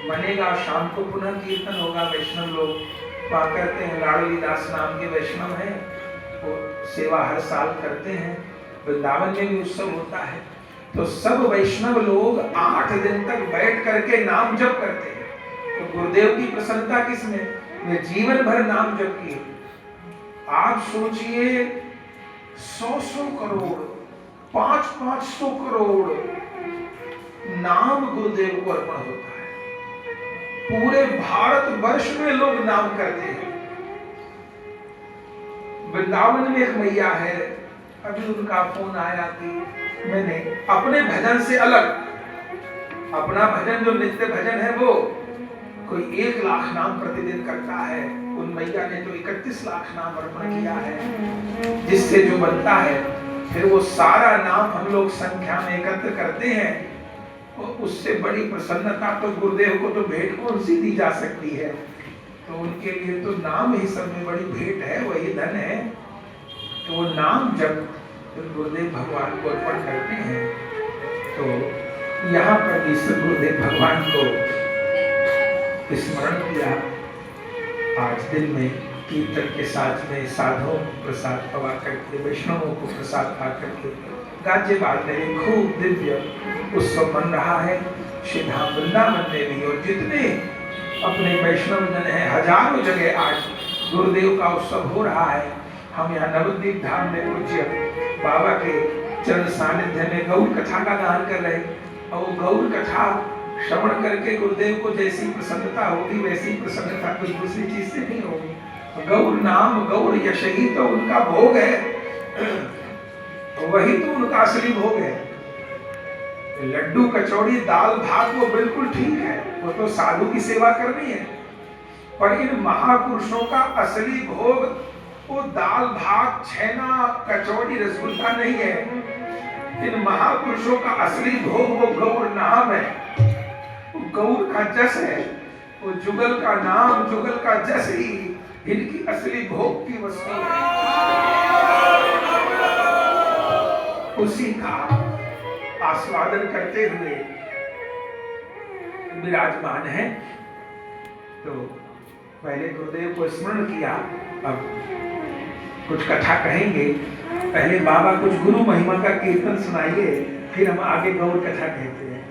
मनेगा। शाम को पुनः कीर्तन होगा। वैष्णव लोग वहाँ करते हैं, लाडली दास नाम के वैष्णव हैं, वो सेवा हर साल करते हैं। वृंदावन में भी उत्सव होता है। तो सब वैष्णव लोग 8 दिन तक बैठ करके नाम जप करते हैं। तो गुरुदेव की प्रसन्नता किसमें, वे जीवन भर नाम जप किए। आप सोचिए 100 करोड़ 500 करोड़ नाम गुरुदेव को अर्पण होता है। पूरे भारत वर्ष में लोग नाम करते हैं। वृंदावन में एक मैया है, अभी उनका फोन आया कि मैंने अपने भजन से अलग, अपना भजन जो नित्य भजन है वो कोई 1 लाख नाम प्रतिदिन करता है। उन मैया ने तो 31 लाख नाम अर्पण किया है, जिससे जो बनता है फिर वो सारा नाम हम लोग संख्या में एकत्र करते हैं। और उससे बड़ी प्रसन्नता तो गुरुदेव को तो भेंट कौन सी दी जा सकती है। तो उनके लिए तो नाम ही सब में बड़ी भेंट है, वही धन है। तो वो नाम जब गुरुदेव भगवान को अर्पण करते हैं तो यहाँ पर भी गुरुदेव भगवान को स्मरण किया। आज दिन में कीर्तन के साथ में साधुओं को प्रसाद पवा करके, वैष्णवों को प्रसाद पा करके गाजे बाजने में खूब दिव्य उत्सव मन रहा है। श्री धाम वृंदावन में भी और जितने अपने वैष्णव जन हैं, हजारों जगह आज गुरुदेव का उत्सव हो रहा है। हम यहाँ नवद्वीप धाम में पूज्य बाबा के चरण सानिध्य में गौर कथा का गान कर रहे, और गौर कथा श्रवण करके गुरुदेव को जैसी प्रसन्नता होगी वैसी प्रसन्नता कुछ दूसरी चीज से नहीं होगी। गौर नाम गौर यश ही तो उनका भोग है, वही तो उनका असली भोग है। लड्डू कचौड़ी दाल भात वो बिल्कुल ठीक है, वो तो साधु की सेवा करनी है, पर इन महापुरुषों का असली भोग वो दाल भात छेना कचौड़ी रसगुल्ला नहीं है। इन महापुरुषों का असली भोग वो गौर नाम है, वो गौर का जस है, वो जुगल का नाम जुगल का जस ही इनकी असली भोग की वस्तु है। उसी का आस्वादन करते हुए विराजमान है। तो पहले गुरुदेव को स्मरण किया, अब कुछ कथा कहेंगे। पहले बाबा कुछ गुरु महिमा का कीर्तन सुनाइए, फिर हम आगे गौर कथा कहते हैं।